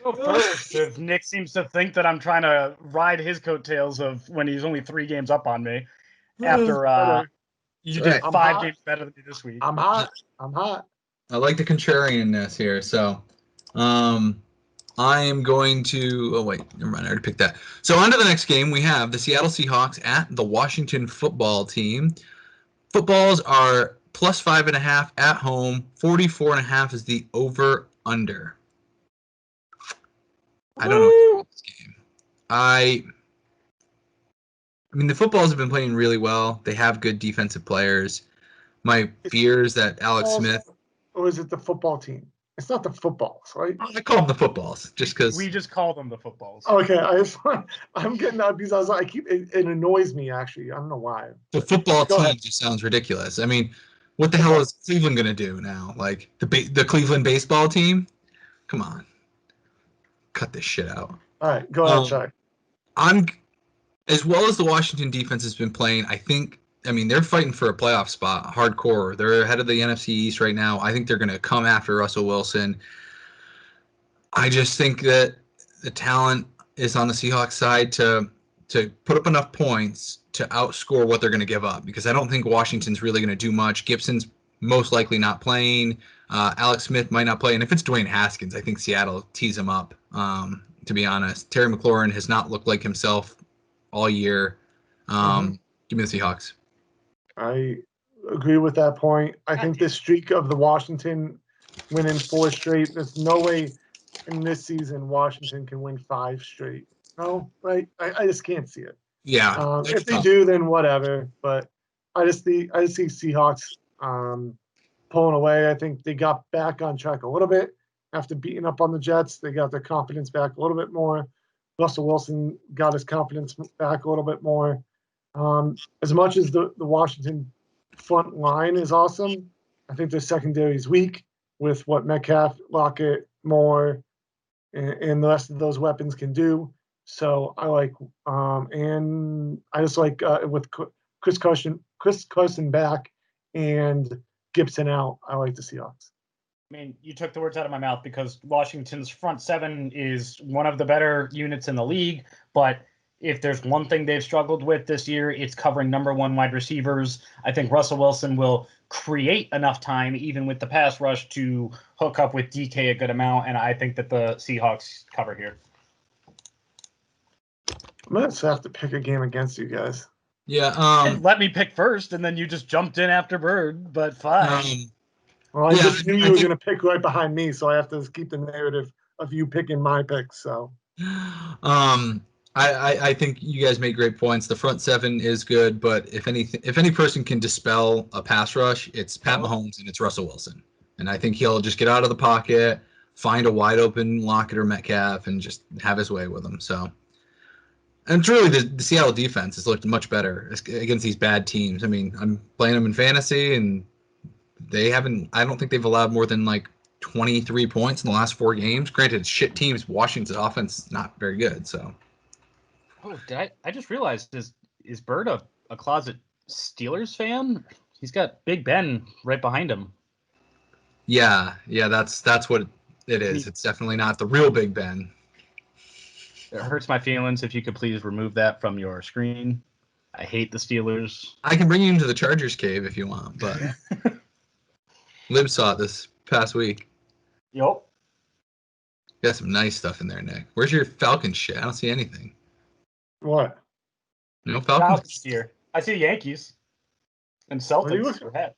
I'll go first if Nick seems to think that I'm trying to ride his coattails of when he's only 3 games up on me after you did Right. 5 games better than me this week. I'm hot. I like the contrarianness here. So I am going to. Oh wait, never mind. I already picked that. So on to the next game. We have the Seattle Seahawks at the Washington Football Team. Footballs are plus 5.5 at home. 44.5 is the over under. I don't know about this game. I mean, the Footballs have been playing really well. They have good defensive players. My fear is that Alex Smith. Or is it the football team? It's not the footballs, right? I call them the Footballs just because. We just call them the Footballs. Okay, I'm getting that because it annoys me actually. I don't know why. The football Go team ahead. just sounds ridiculous. I mean, what the hell is Cleveland going to do now? Like the Cleveland baseball team? Come on. Cut this shit out. All right, go ahead, Chuck. I'm as well as the Washington defense has been playing, I mean, they're fighting for a playoff spot, hardcore. They're ahead of the NFC East right now. I think they're going to come after Russell Wilson. I just think that the talent is on the Seahawks side to put up enough points to outscore what they're going to give up, because I don't think Washington's really going to do much. Gibson's most likely not playing. Alex Smith might not play. And if it's Dwayne Haskins, I think Seattle tees him up, to be honest. Terry McLaurin has not looked like himself all year. Give me the Seahawks. I agree with that point. I think this streak of the Washington winning 4 straight, there's no way in this season Washington can win 5 straight. No, right? I just can't see it. Yeah. If they do, then whatever. But I just see Seahawks pulling away. I think they got back on track a little bit after beating up on the Jets. They got their confidence back a little bit more. Russell Wilson got his confidence back a little bit more. As much as the Washington front line is awesome, I think their secondary is weak with what Metcalf, Lockett, Moore, and the rest of those weapons can do. So I like, and I just like with Chris Carson back and Gibson out, I like the Seahawks. I mean, you took the words out of my mouth because Washington's front 7 is one of the better units in the league, but if there's one thing they've struggled with this year, it's covering number 1 wide receivers. I think Russell Wilson will create enough time, even with the pass rush, to hook up with DK a good amount, and I think that the Seahawks cover here. I'm going to have to pick a game against you guys. Yeah. And let me pick first, and then you just jumped in after Bird, but fine. Well, I just knew you were going to pick right behind me, so I have to keep the narrative of you picking my picks. So, I think you guys made great points. The front 7 is good, but if any person can dispel a pass rush, it's Pat Mahomes and it's Russell Wilson. And I think he'll just get out of the pocket, find a wide open Lockett or Metcalf, and just have his way with them. So, and it's really the Seattle defense has looked much better against these bad teams. I mean, I'm playing them in fantasy, and they haven't. I don't think they've allowed more than like 23 points in the last 4 games. Granted, it's shit teams. Washington's offense is not very good. So. Oh, I just realized is Bird a closet Steelers fan? He's got Big Ben right behind him. Yeah, that's what it is. It's definitely not the real Big Ben. It hurts my feelings. If you could please remove that from your screen. I hate the Steelers. I can bring you into the Chargers cave if you want, but Lib saw it this past week. Yep. Got some nice stuff in there, Nick. Where's your Falcons shit? I don't see anything. What? No Falcons here. I see Yankees and Celtics.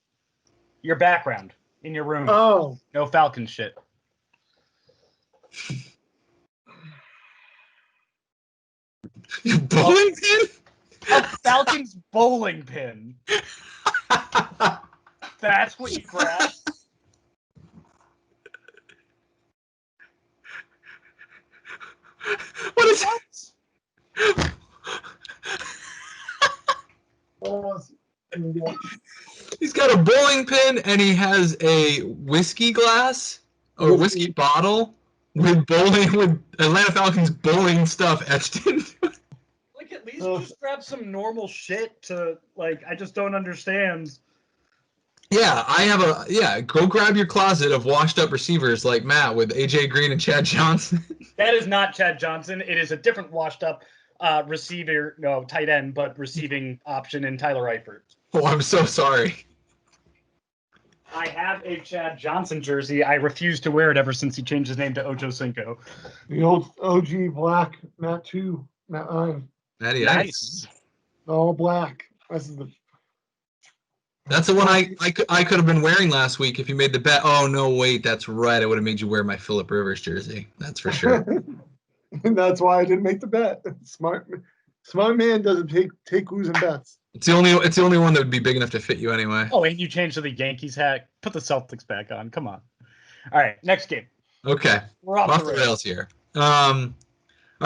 Your background in your room. Oh. No Falcons shit. Bowling pin? A Falcons bowling pin. That's what you grabbed? What is that? He's got a bowling pin and he has a whiskey glass. a whiskey bottle with Atlanta Falcons bowling stuff etched into it. Like, at least just grab some normal shit to, like, I just don't understand. Yeah, go grab your closet of washed up receivers like Matt with AJ Green and Chad Johnson. That is not Chad Johnson. It is a different washed up tight end, but receiving option in Tyler Eifert. Oh, I'm so sorry. I have a Chad Johnson jersey. I refuse to wear it ever since he changed his name to Ocho Cinco. The old OG black, Matt 2, Matt 9. Nice. All black. That's the one I could have been wearing last week if you made the bet. Oh, no, wait, that's right. I would have made you wear my Phillip Rivers jersey. That's for sure. And that's why I didn't make the bet. Smart man doesn't take losing bets. It's the only one that would be big enough to fit you anyway. Oh, and you changed to the Yankees hat. Put the Celtics back on. Come on. All right, next game. Okay. We're off the rails here. All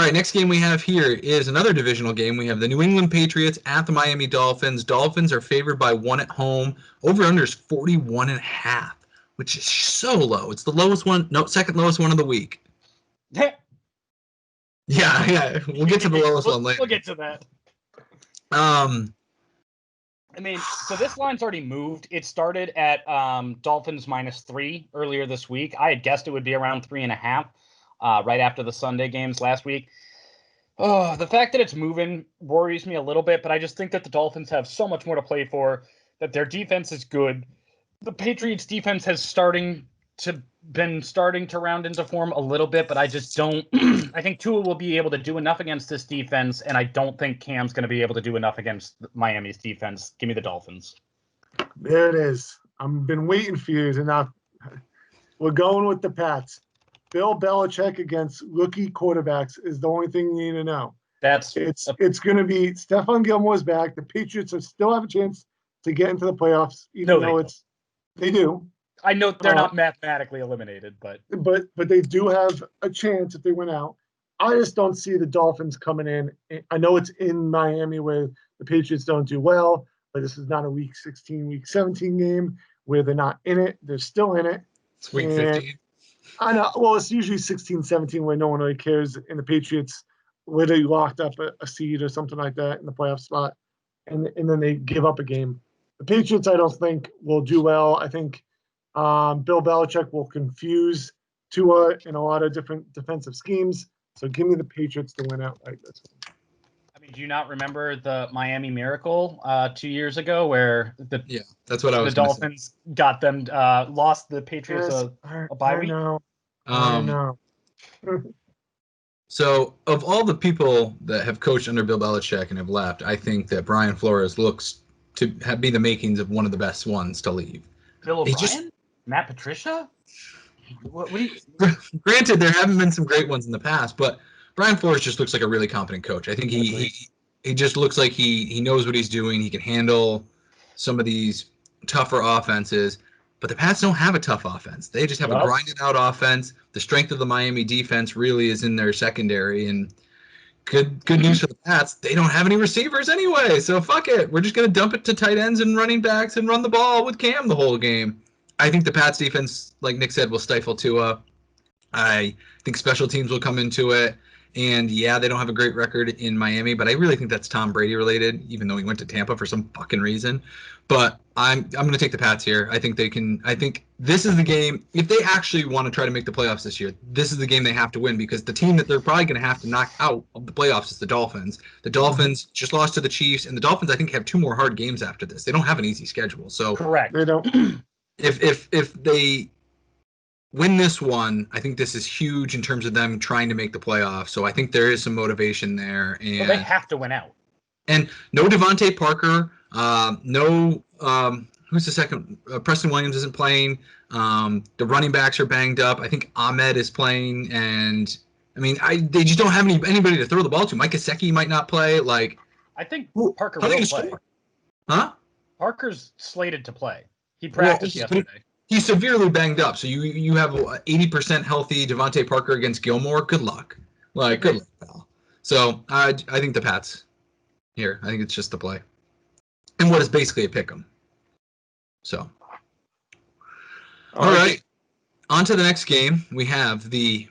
right, next game we have here is another divisional game. We have the New England Patriots at the Miami Dolphins. Dolphins are favored by 1 at home. Over-under is 41.5, which is so low. It's the lowest one. No, second lowest one of the week. Yeah. We'll get to the lowest one later. We'll get to that. I mean, so this line's already moved. It started at Dolphins -3 earlier this week. I had guessed it would be around 3.5 right after the Sunday games last week. Oh, the fact that it's moving worries me a little bit, but I just think that the Dolphins have so much more to play for, that their defense is good. The Patriots defense has been starting to round into form a little bit, but I just don't I think Tua will be able to do enough against this defense, and I don't think Cam's going to be able to do enough against Miami's defense. Give me the Dolphins. There it is. I've been waiting for you to not. We're going with the Pats. Bill Belichick against rookie quarterbacks is the only thing you need to know. It's going to be Stephon Gilmore's back. The Patriots still have a chance to get into the playoffs, even though they do. I know they're not mathematically eliminated, but they do have a chance if they win out. I just don't see the Dolphins coming in. I know it's in Miami where the Patriots don't do well, but this is not a Week 16, Week 17 game where they're not in it. They're still in it. It's Week 15. I know. Well, it's usually 16, 17 where no one really cares. And the Patriots, where they locked up a seed or something like that in the playoff spot, and then they give up a game. The Patriots, I don't think, will do well. I think Bill Belichick will confuse Tua in a lot of different defensive schemes. So give me the Patriots to win outright. I mean, do you not remember the Miami Miracle 2 years ago where that's what I was the Dolphins got them lost the Patriots a bye week? I know. So of all the people that have coached under Bill Belichick and have left, I think that Brian Flores looks to be the makings of one of the best ones to leave. Bill O'Brien? Matt Patricia? What do you... Granted, there haven't been some great ones in the past, but Brian Flores just looks like a really competent coach. I think he just looks like he knows what he's doing. He can handle some of these tougher offenses, but the Pats don't have a tough offense. They just have a grinded out offense. The strength of the Miami defense really is in their secondary, and good news for the Pats, they don't have any receivers anyway, so fuck it. We're just going to dump it to tight ends and running backs and run the ball with Cam the whole game. I think the Pats defense, like Nick said, will stifle Tua. I think special teams will come into it. And yeah, they don't have a great record in Miami, but I really think that's Tom Brady related, even though he went to Tampa for some fucking reason. But I'm going to take the Pats here. I think this is the game. If they actually want to try to make the playoffs this year, this is the game they have to win, because the team that they're probably going to have to knock out of the playoffs is the Dolphins. The Dolphins just lost to the Chiefs, and the Dolphins, I think, have 2 more hard games after this. They don't have an easy schedule. So correct. They don't. If they win this one, I think this is huge in terms of them trying to make the playoffs. So I think there is some motivation there. And they have to win out. And no Devontae Parker. No, who's the second? Preston Williams isn't playing. The running backs are banged up. I think Ahmed is playing. And, I mean, they just don't have anybody to throw the ball to. Mike Gesicki might not play. Like, I think Parker will play. Huh? Parker's slated to play. He practiced yesterday. He's severely banged up, so you have 80% healthy Devontae Parker against Gilmore. Good luck. Good luck, pal. So I think the Pats here. I think it's just the play. And what is basically a pick 'em. So. All right. On to the next game. We have the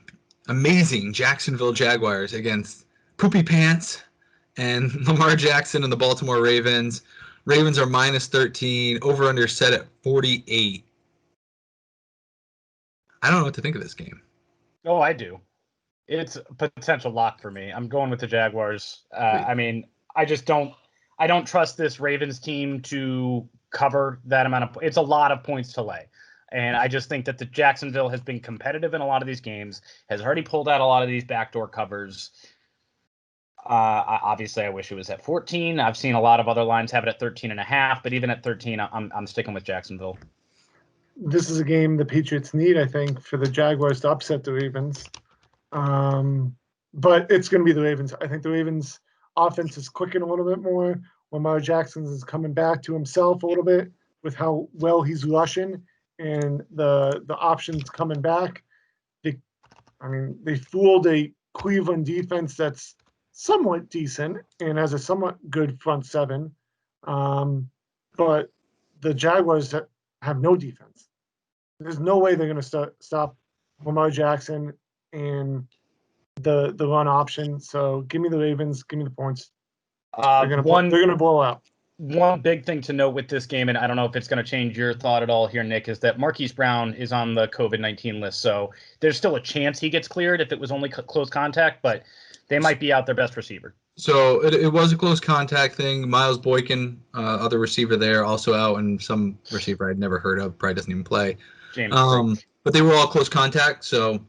amazing Jacksonville Jaguars against Poopy Pants and Lamar Jackson and the Baltimore Ravens. Ravens are -13, over-under set at 48. I don't know what to think of this game. Oh, I do. It's a potential lock for me. I'm going with the Jaguars. I mean, I don't trust this Ravens team to cover that amount of. It's a lot of points to lay, and I just think that the Jacksonville has been competitive in a lot of these games, has already pulled out a lot of these backdoor covers. Obviously, I wish it was at 14. I've seen a lot of other lines have it at 13.5, but even at 13, I'm sticking with Jacksonville. This is a game the Patriots need, I think, for the Jaguars to upset the Ravens. But it's going to be the Ravens. I think the Ravens offense is clicking a little bit more. Lamar Jackson is coming back to himself a little bit with how well he's rushing and the options coming back. They fooled a Cleveland defense that's somewhat decent and has a somewhat good front seven. But the Jaguars have no defense. There's no way they're going to stop Lamar Jackson and the run option. So give me the Ravens. Give me the points. They're going to blow out. One big thing to note with this game, and I don't know if it's going to change your thought at all here, Nick, is that Marquise Brown is on the COVID-19 list. So there's still a chance he gets cleared if it was only close contact, but they might be out their best receiver. So it was a close contact thing. Miles Boykin, other receiver there, also out, and some receiver I'd never heard of, probably doesn't even play. James but they were all close contact, so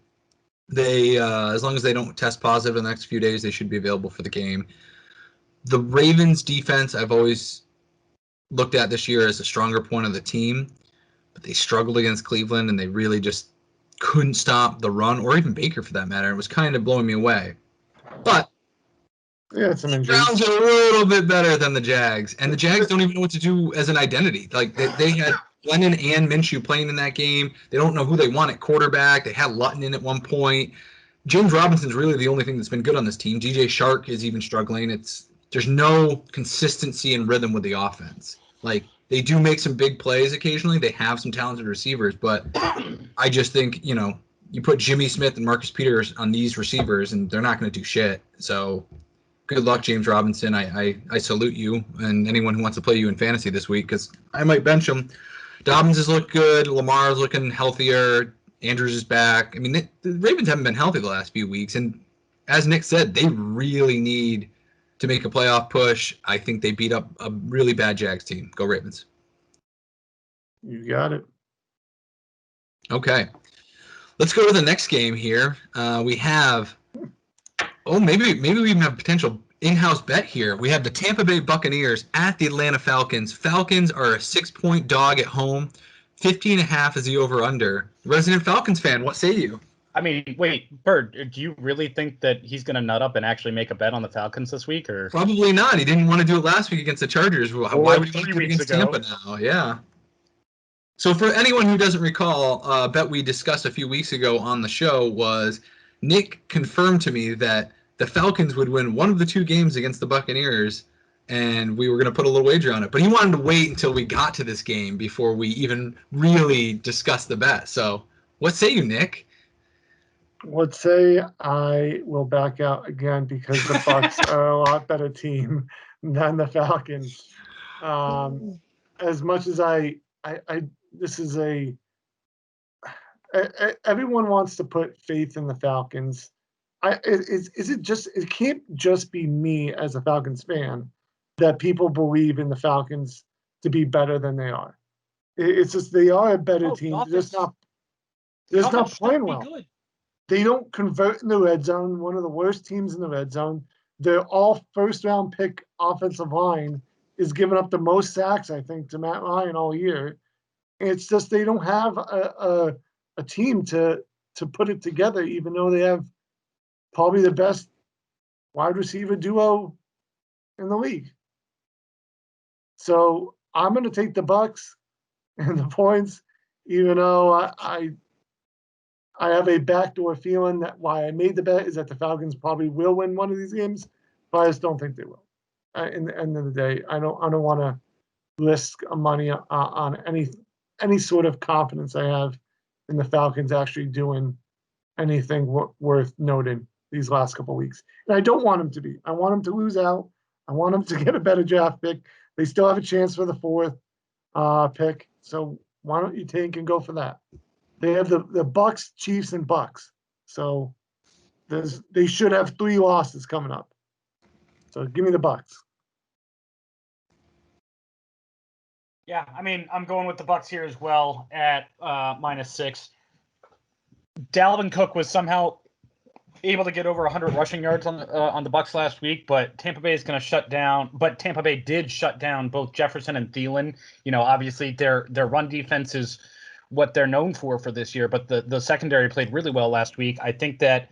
they as long as they don't test positive in the next few days, they should be available for the game. The Ravens defense I've always looked at this year as a stronger point of the team, but they struggled against Cleveland, and they really just couldn't stop the run, or even Baker for that matter. It was kind of blowing me away. But yeah, some injuries. Browns are a little bit better than the Jags, and the Jags don't even know what to do as an identity. Like they had Lennon and Minshew playing in that game. They don't know who they want at quarterback. They had Lutton in at one point. James Robinson's really the only thing that's been good on this team. DJ Shark is even struggling. There's no consistency and rhythm with the offense. Like, they do make some big plays occasionally. They have some talented receivers, but I just think, you put Jimmy Smith and Marcus Peters on these receivers, and they're not going to do shit. So good luck, James Robinson. I salute you and anyone who wants to play you in fantasy this week, because I might bench him. Dobbins has looked good. Lamar is looking healthier. Andrews is back. I mean, the Ravens haven't been healthy the last few weeks, and as Nick said, they really need to make a playoff push. I think they beat up a really bad Jags team. Go Ravens. You got it. Okay. Let's go to the next game here. We have, maybe we even have a potential in-house bet here. We have the Tampa Bay Buccaneers at the Atlanta Falcons. Falcons are a 6-point dog at home. 15.5 is the over-under. Resident Falcons fan, what say you? I mean, wait, Bird, do you really think that he's going to nut up and actually make a bet on the Falcons this week? Or probably not. He didn't want to do it last week against the Chargers. Why would he want to do it against Tampa now? Yeah. So for anyone who doesn't recall, a bet we discussed a few weeks ago on the show was Nick confirmed to me that the Falcons would win one of the two games against the Buccaneers, and we were going to put a little wager on it. But he wanted to wait until we got to this game before we even really discussed the bet. So what say you, Nick? Would say I will back out again because the Bucs are a lot better team than the Falcons. As much as everyone wants to put faith in the Falcons. It can't just be me as a Falcons fan that people believe in the Falcons to be better than they are. It's just they are a better team. They're just not playing well. Good. They don't convert in the red zone, one of the worst teams in the red zone. Their all first-round pick offensive line is giving up the most sacks, I think, to Matt Ryan all year. It's just they don't have a team to put it together, even though they have probably the best wide receiver duo in the league. So I'm going to take the Bucs and the points, even though I have a backdoor feeling that why I made the bet is that the Falcons probably will win one of these games, but I just don't think they will. In the end of the day, I don't want to risk money on any sort of confidence I have in the Falcons actually doing anything worth noting these last couple weeks. And I don't want them to be. I want them to lose out. I want them to get a better draft pick. They still have a chance for the 4th pick. So why don't you take and go for that? They have the Bucks, Chiefs, and Bucks. So they should have 3 losses coming up. So give me the Bucks. Yeah, I mean, I'm going with the Bucks here as well at -6. Dalvin Cook was somehow able to get over 100 rushing yards on the Bucks last week, but Tampa Bay is going to shut down. But Tampa Bay did shut down both Jefferson and Thielen. You know, obviously their run defense is what they're known for this year, but the secondary played really well last week. I think that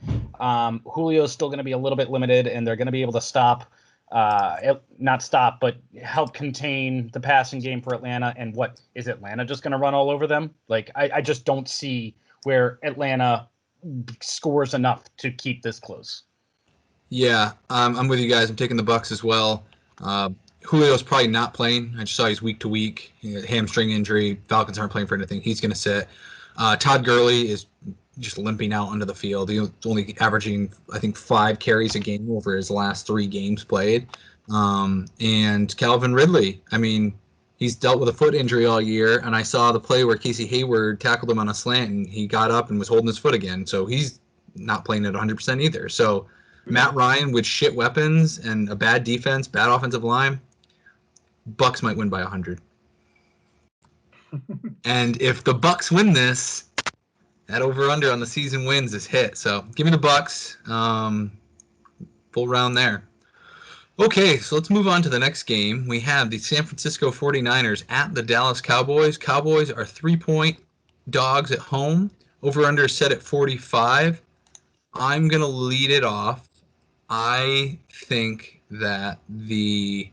Julio is still going to be a little bit limited, and they're going to be able to not stop, but help contain the passing game for Atlanta. And what is Atlanta just going to run all over them? Like, I just don't see where Atlanta scores enough to keep this close. Yeah, I'm with you guys. I'm taking the Bucks as well. Julio's probably not playing. I just saw he's week to week. Hamstring injury. Falcons aren't playing for anything. He's going to sit. Todd Gurley is just limping out onto the field. He's only averaging, I think, 5 carries a game over his last 3 games played. And Calvin Ridley, I mean, he's dealt with a foot injury all year, and I saw the play where Casey Hayward tackled him on a slant, and he got up and was holding his foot again. So he's not playing at 100% either. So Matt Ryan with shit weapons and a bad defense, bad offensive line, Bucks might win by 100. And if the Bucks win this, that over-under on the season wins is hit. So give me the Bucks. Full round there. Okay, so let's move on to the next game. We have the San Francisco 49ers at the Dallas Cowboys. Cowboys are 3-point dogs at home. Over-under is set at 45. I'm going to lead it off. I think that the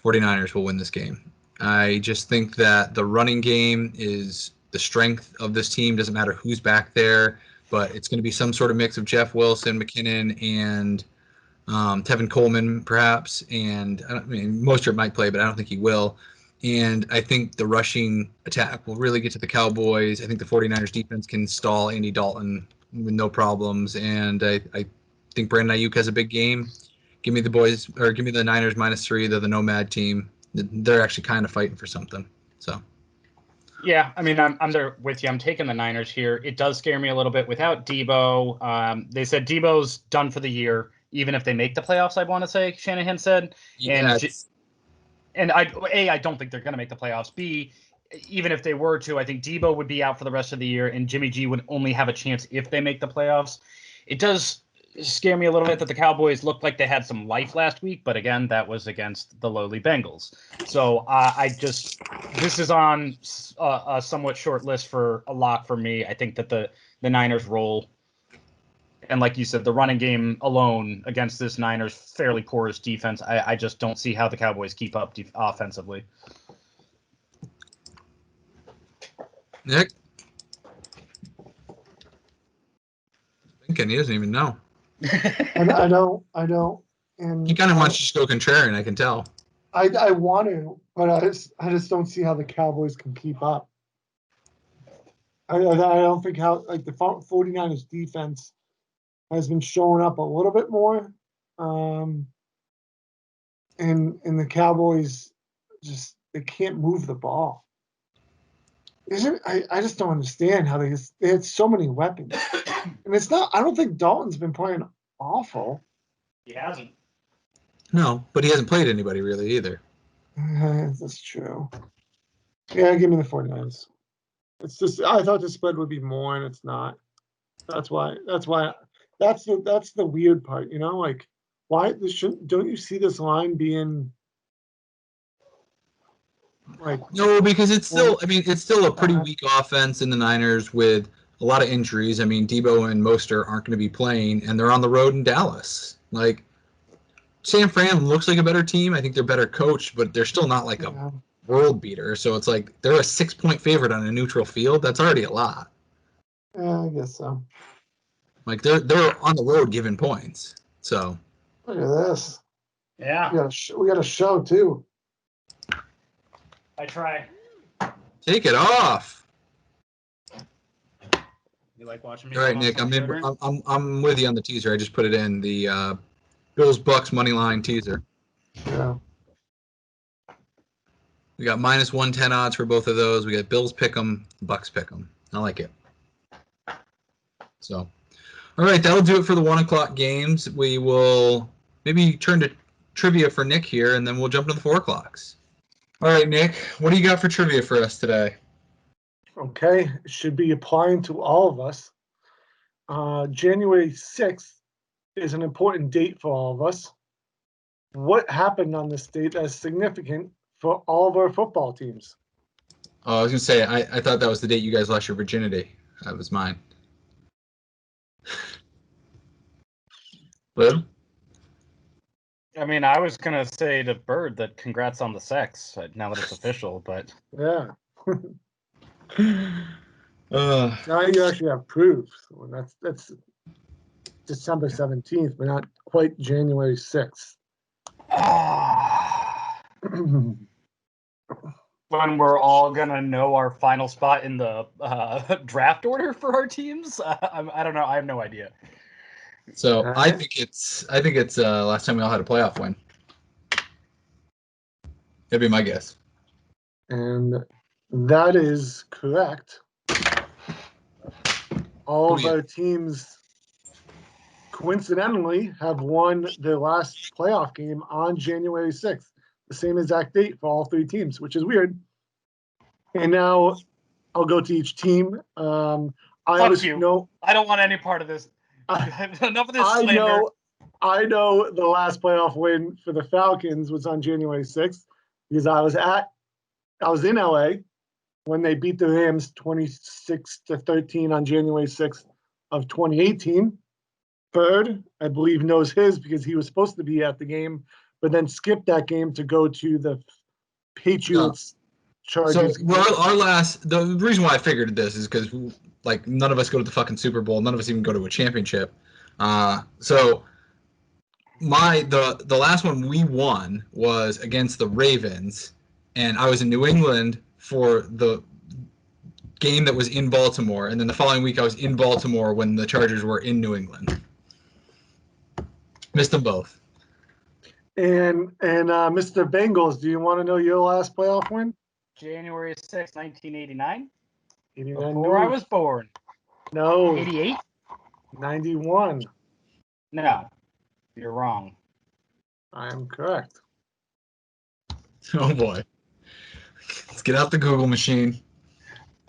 49ers will win this game. I just think that the running game is the strength of this team. Doesn't matter who's back there, but it's going to be some sort of mix of Jeff Wilson, McKinnon, and Tevin Coleman, perhaps. And I mean, Mostert might play, but I don't think he will. And I think the rushing attack will really get to the Cowboys. I think the 49ers defense can stall Andy Dalton with no problems. And I think Brandon Ayuk has a big game. Give me the boys, or give me the Niners -3. They're the nomad team. They're actually kind of fighting for something. So. Yeah, I mean, I'm there with you. I'm taking the Niners here. It does scare me a little bit without Debo. They said Debo's done for the year, even if they make the playoffs, I want to say, Shanahan said. Yes. And I don't think they're going to make the playoffs. B, even if they were to, I think Debo would be out for the rest of the year, and Jimmy G would only have a chance if they make the playoffs. It does scare me a little bit that the Cowboys looked like they had some life last week, but again, that was against the lowly Bengals. So this is on a somewhat short list for a lock for me. I think that the Niners roll. And like you said, the running game alone against this Niners fairly porous defense, I just don't see how the Cowboys keep up offensively. Nick? Thinking he doesn't even know. I don't. And He kind of wants to just go contrarian, I can tell. I want to, but I just don't see how the Cowboys can keep up. I don't think how, like, the 49ers defense has been showing up a little bit more. And the Cowboys just, they can't move the ball. I just don't understand how they had so many weapons. And it's not, I don't think Dalton's been playing awful. He hasn't. No, but he hasn't played anybody really either. That's true. Yeah, give me the 49ers. It's just, I thought the spread would be more, and it's not. That's the weird part, you know, like, why don't you see this line being like? No, because it's still a pretty weak offense in the Niners with a lot of injuries. I mean, Debo and Mostert aren't going to be playing, and they're on the road in Dallas. Like, San Fran looks like a better team. I think they're better coached, but they're still not like a world beater. So it's like they're a 6-point favorite on a neutral field. That's already a lot. Yeah, I guess so. Like, they're on the road giving points. So look at this. Yeah. We got a show too. I try. take it off. You like watching me? All right, go Nick, off on I'm in. Twitter? I'm with you on the teaser. I just put it in the Bills Bucks money line teaser. Yeah. We got minus 110 odds for both of those. We got Bills pick 'em, Bucks pick 'em. I like it. So, all right, that'll do it for the 1 o'clock games. We will maybe turn to trivia for Nick here, and then we'll jump into the 4 o'clocks. All right, Nick, what do you got for trivia for us today? Okay, it should be applying to all of us. January 6th is an important date for all of us. What happened on this date that is significant for all of our football teams? Oh, I was gonna say I thought that was the date you guys lost your virginity. That was mine. Lib? I mean, I was gonna say to Bird that congrats on the sex now that it's official, but Yeah. Uh, Now you actually have proof. So that's December 17th, but not quite January 6th. when we're all gonna know our final spot in the draft order for our teams, I don't know. I have no idea. so All I right. think it's last time we all had a playoff win. That'd be my guess. And that is correct. All of our teams coincidentally have won their last playoff game on January 6th, the same exact date for all three teams, which is weird. And now I'll go to each team. I obviously you. know I don't want any part of this. Enough of this I slander. know the last playoff win for the Falcons was on January 6th because I was in LA when they beat the Rams 26-13 on January 6th of 2018. Bird, I believe, knows his because he was supposed to be at the game, but then skipped that game to go to the Patriots Chargers. So our last, the reason why I figured this is because like none of us go to the fucking Super Bowl, none of us even go to a championship. So the last one we won was against the Ravens, and I was in New England for the game that was in Baltimore, and then the following week I was in Baltimore when the Chargers were in New England. Missed them both. And Mr. Bengals, do you want to know your last playoff win? January 6th, 1989. 89 Before I was born. No. 88? 91. No, you're wrong. I am correct. Oh boy. Let's get out the Google machine.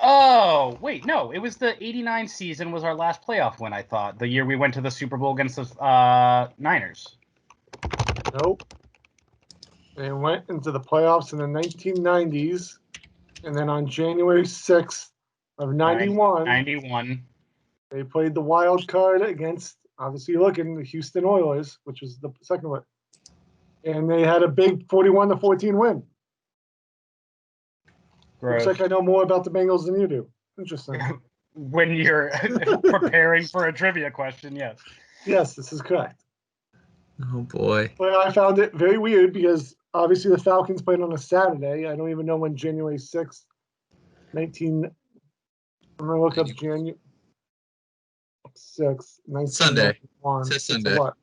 Oh, wait, no. It was the 89 season was our last playoff win, I thought. The year we went to the Super Bowl against the Niners. Nope. They went into the playoffs in the 1990s, and then on January 6th of 91, 91. they played the wild card against, obviously looking, the Houston Oilers, which was the second one. And they had a big 41-14 win. Gross. Looks like I know more about the Bengals than you do. Interesting. When you're preparing for a trivia question, yes. Yes, this is correct. Oh boy. But I found it very weird because obviously the Falcons played on a Saturday. I don't even know when January 6th, I'm going to look up January 6th, 1991. Sunday. It says Sunday. What?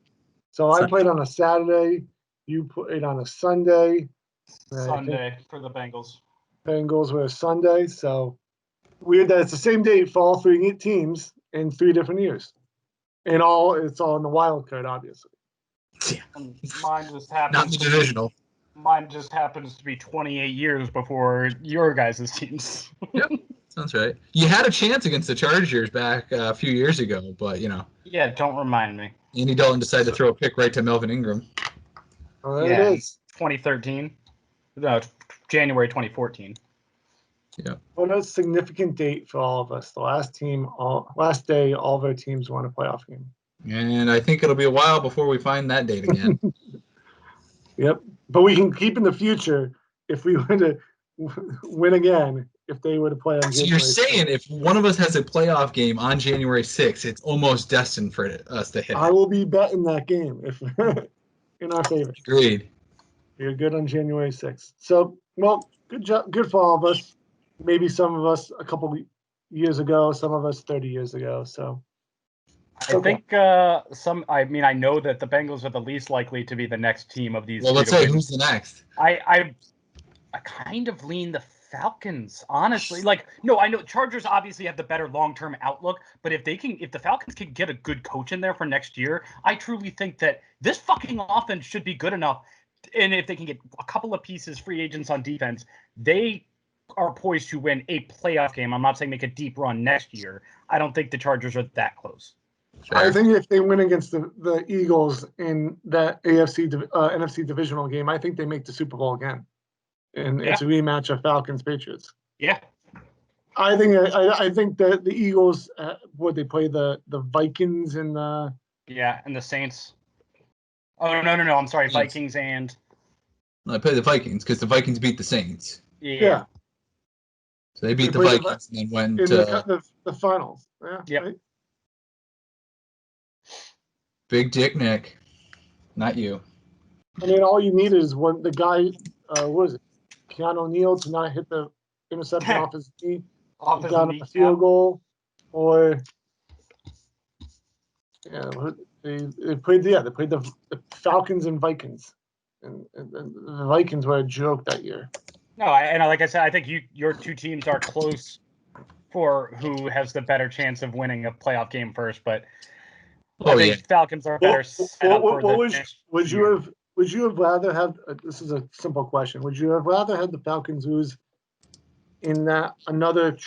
So I played on a Saturday. You played on a Sunday. Sunday for the Bengals. Bengals were a Sunday. So weird that it's the same date for all three teams in 3 different years. And it's all in the wild card, obviously. Mine just happens. Not the divisional. Mine just happens to be 28 years before your guys' teams. Yep, sounds right. You had a chance against the Chargers back a few years ago, but you know. Yeah, don't remind me. Andy Dalton decided to throw a pick right to Melvin Ingram. Oh, there it is. 2013. No, January 2014. Yeah. What a significant date for all of us. The last day, all of our teams won a playoff game. And I think it'll be a while before we find that date again. Yep. But we can keep in the future if we were to win again, if they were to play on So January you're saying 6th. if one of us has a playoff game on January 6th, it's almost destined for us to hit I it. will be betting that game if in our favor. Agreed. You're good on January 6th. So, well, good job. Good for all of us. Maybe some of us a couple years ago, some of us 30 years ago. So I think I know that the Bengals are the least likely to be the next team of these. Well, let's say who's the next. I kind of lean the Falcons, honestly. No, I know Chargers obviously have the better long-term outlook, but if the Falcons can get a good coach in there for next year, I truly think that this fucking offense should be good enough. And if they can get a couple of pieces, free agents on defense, they are poised to win a playoff game. I'm not saying make a deep run next year. I don't think the Chargers are that close. Sure. I think if they win against the Eagles in that NFC divisional game, I think they make the Super Bowl again. And it's a rematch of Falcons Patriots. Yeah. I think that the Eagles would they play the Vikings and the and the Saints. Oh no! I'm sorry, Vikings and I play the Vikings because the Vikings beat the Saints. Yeah. So they beat the Vikings and then went to the finals. Yeah. Yep. Right? Big Dick Nick, not you. I mean, all you need is when the guy, what was it, Keanu O'Neal to not hit the interception off his knee, down a field goal, or they played the Falcons and Vikings, and the Vikings were a joke that year. No, like I said, I think your two teams are close for who has the better chance of winning a playoff game first, but I think Falcons are better set up for the next year. Would you have rather had? This is a simple question. Would you have rather had the Falcons lose in that another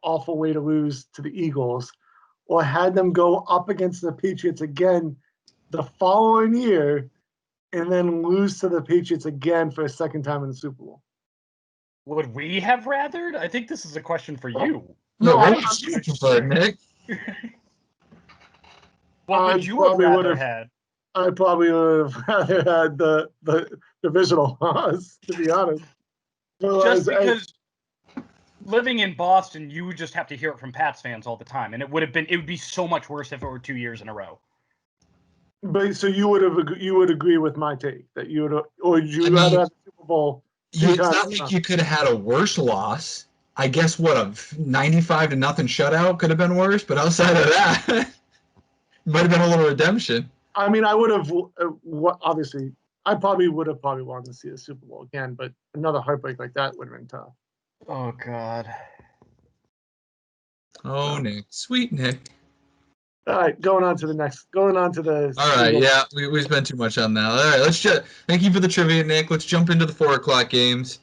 awful way to lose to the Eagles, or had them go up against the Patriots again the following year, and then lose to the Patriots again for a second time in the Super Bowl? Would we have rathered? I think this is a question for you. No, what would you prefer, Nick? What would you have rather had? I probably would have rather had the divisional loss, to be honest. Just because living in Boston, you would just have to hear it from Pats fans all the time, and it would be so much worse if it were 2 years in a row. But so you would agree with my take that you would, or would you rather have the Super Bowl? It's not like you could have had a worse loss. I guess a 95-0 shutout could have been worse, but outside of that, might have been a little redemption. I mean, I would have obviously. I probably would have wanted to see a Super Bowl again, but another heartbreak like that would have been tough. Oh God. Oh, Nick, sweet Nick. All right, going on to the. All right, yeah, we spent too much on that. All right, thank you for the trivia, Nick. Let's jump into the 4:00 games.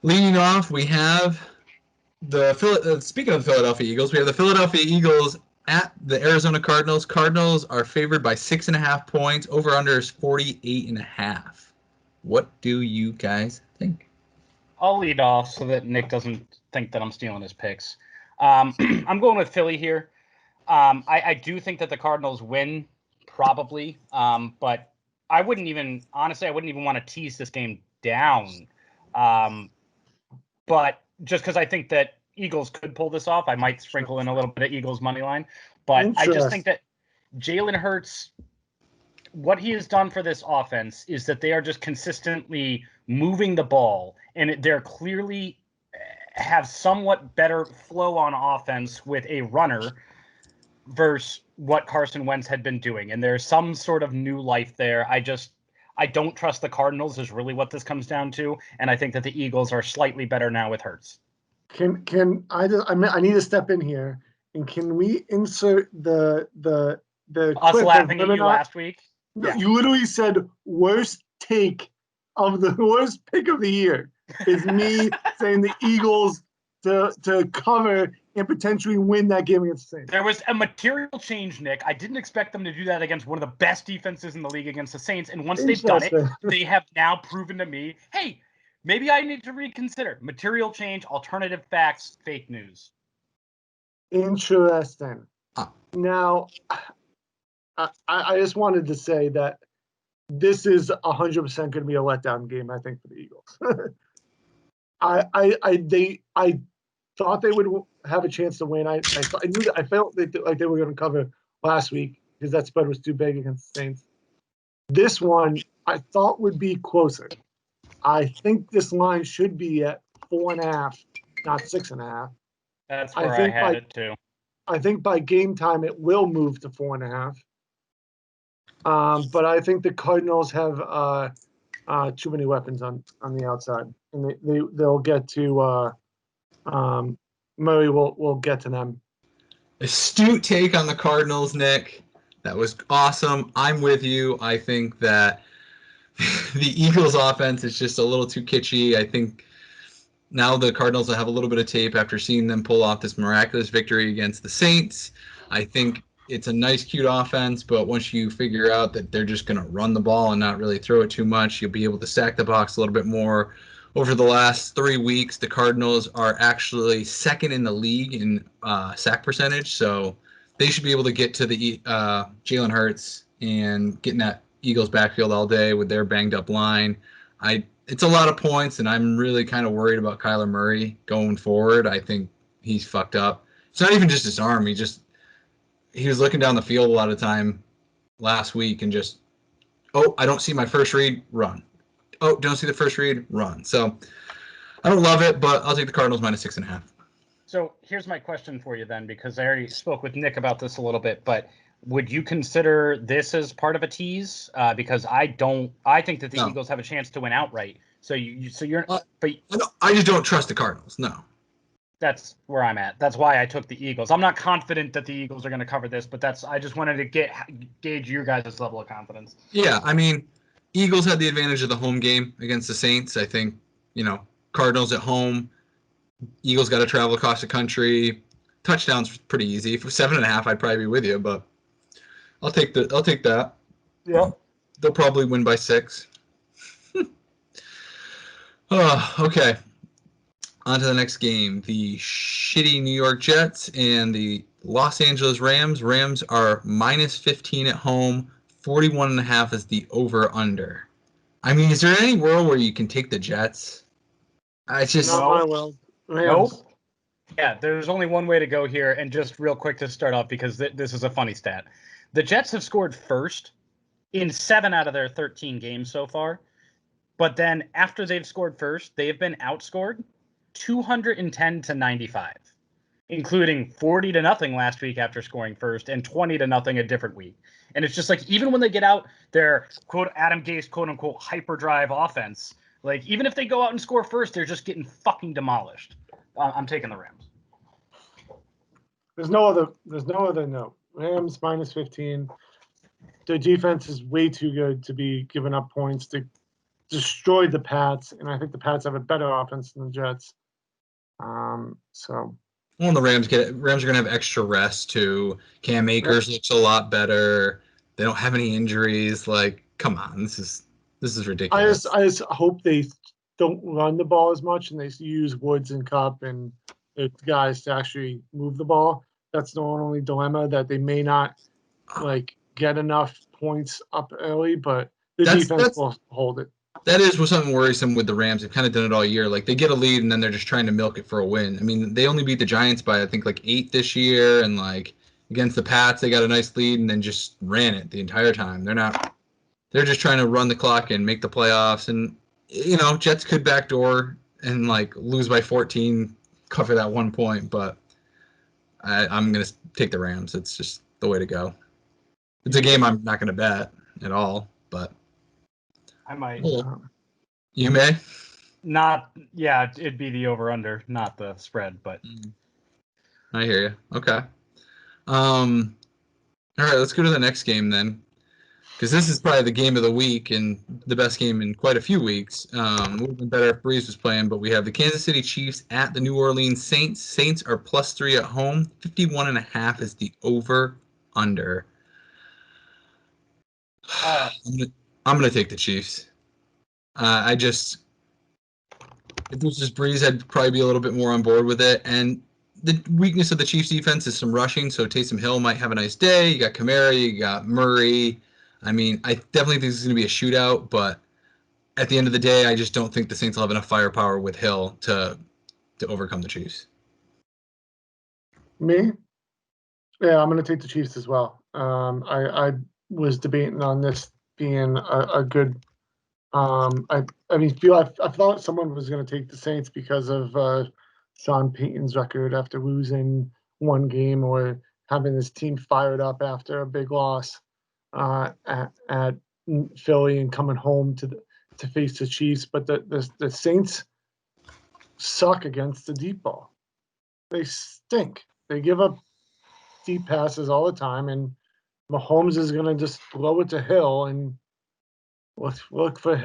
Leading off, we have speaking of the Philadelphia Eagles, we have the Philadelphia Eagles at the Arizona Cardinals. Cardinals are favored by 6.5 points. Over under is 48.5. What do you guys think? I'll lead off so that Nick doesn't think that I'm stealing his picks. I'm going with Philly here. I do think that the Cardinals win, probably. But I wouldn't even want to tease this game down. But just because I think that Eagles could pull this off, I might sprinkle in a little bit of Eagles money line. But I just think that Jalen Hurts, what he has done for this offense is that they are just consistently moving the ball, and they're clearly have somewhat better flow on offense with a runner versus what Carson Wentz had been doing. And there's some sort of new life there. I don't trust the Cardinals is really what this comes down to. And I think that the Eagles are slightly better now with Hurts. I need to step in here, and can we insert the us clip laughing at you last week? Yeah. You literally said worst pick of the year is me saying the Eagles to cover and potentially win that game against the Saints. There was a material change, Nick. I didn't expect them to do that against one of the best defenses in the league against the Saints. And once they've done it, they have now proven to me, hey, maybe I need to reconsider. Material change, alternative facts, fake news. Interesting. Now, I just wanted to say that this is 100% going to be a letdown game, I think, for the Eagles. I thought they would have a chance to win. I felt like they were going to cover last week because that spread was too big against the Saints. This one I thought would be closer. I think this line should be at 4.5, not 6.5. That's I where I think had it too. I think by game time it will move to 4.5. But I think the Cardinals have too many weapons on the outside, and they'll get to Murray will get to them. Astute take on the Cardinals, Nick. That was awesome. I'm with you. I think that the Eagles' offense is just a little too kitschy. I think now the Cardinals will have a little bit of tape after seeing them pull off this miraculous victory against the Saints. I think it's a nice, cute offense, but once you figure out that they're just going to run the ball and not really throw it too much, you'll be able to stack the box a little bit more. Over the last 3 weeks, the Cardinals are actually second in the league in sack percentage, so they should be able to get to the Jalen Hurts and get in that Eagles backfield all day with their banged-up line. It's a lot of points, and I'm really kind of worried about Kyler Murray going forward. I think he's fucked up. It's not even just his arm. He was looking down the field a lot of time last week and just, I don't see my first read, run. Oh, don't see the first read, run. So I don't love it, but I'll take the Cardinals minus 6.5. So here's my question for you then, because I already spoke with Nick about this a little bit, but would you consider this as part of a tease? Because I think that the Eagles have a chance to win outright. So you're, but I just don't trust the Cardinals. No. That's where I'm at. That's why I took the Eagles. I'm not confident that the Eagles are going to cover this, but I just wanted to gauge your guys' level of confidence. Yeah, I mean, Eagles had the advantage of the home game against the Saints. I think, Cardinals at home. Eagles got to travel across the country. Touchdowns pretty easy. For 7.5, I'd probably be with you, but I'll take that. Yeah. They'll probably win by 6. Okay. On to the next game. The shitty New York Jets and the Los Angeles Rams. Rams are minus 15 at home. 41.5 is the over-under. I mean, is there any world where you can take the Jets? It's just Not my world. Rams. Nope. Yeah, there's only one way to go here, and just real quick to start off, because this is a funny stat. The Jets have scored first in 7 out of their 13 games so far, but then after they've scored first, they have been outscored 210-95, including 40-0 last week after scoring first and 20-0 a different week. And it's just like, even when they get out their quote Adam Gase quote unquote hyperdrive offense, like even if they go out and score first, they're just getting fucking demolished. I'm taking the Rams. There's no other note. Rams minus 15. Their defense is way too good to be giving up points. They destroyed the Pats, and I think the Pats have a better offense than the Jets. So. Well, the Rams are going to have extra rest too. Cam Akers looks a lot better. They don't have any injuries. Like, come on, this is ridiculous. I just hope they don't run the ball as much and they use Woods and Kupp and the guys to actually move the ball. That's the only dilemma, that they may not get enough points up early, but the defense will hold it. That is something worrisome with the Rams. They've kind of done it all year. Like, they get a lead and then they're just trying to milk it for a win. I mean, they only beat the Giants by I think 8 this year, and against the Pats they got a nice lead and then just ran it the entire time. They're just trying to run the clock and make the playoffs, and Jets could backdoor and lose by 14, cover that 1 point, but I'm going to take the Rams. It's just the way to go. It's a game I'm not going to bet at all, but I might. You may? Not, yeah, it'd be the over-under, not the spread, but. I hear you. Okay. All right, let's go to the next game then, because this is probably the game of the week and the best game in quite a few weeks. Would have been better if Breeze was playing, but we have the Kansas City Chiefs at the New Orleans Saints. Saints are +3 at home. 51.5 is the over-under. I'm gonna take the Chiefs. If this was Breeze, I'd probably be a little bit more on board with it. And the weakness of the Chiefs defense is some rushing, so Taysom Hill might have a nice day. You got Kamara, you got Murray. I mean, I definitely think this is going to be a shootout, but at the end of the day, I just don't think the Saints will have enough firepower with Hill to overcome the Chiefs. Me? Yeah, I'm going to take the Chiefs as well. I was debating on this being a good. I thought someone was going to take the Saints because of Sean Payton's record after losing one game or having his team fired up after a big loss at Philly and coming home to face the Chiefs. But the Saints suck against the deep ball. They stink. They give up deep passes all the time, and Mahomes is going to just blow it to Hill and look for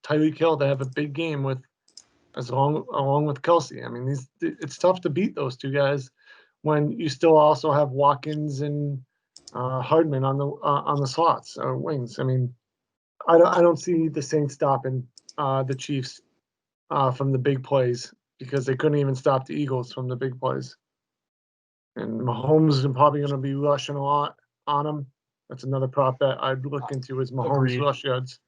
Tyreek Hill to have a big game along with Kelsey. I mean, it's tough to beat those two guys when you still also have Watkins and Hardman on the slots or wings. I mean, I don't see the Saints stopping the Chiefs from the big plays because they couldn't even stop the Eagles from the big plays. And Mahomes is probably going to be rushing a lot on them. That's another prop bet I'd look into is Mahomes Agreed. rush yards.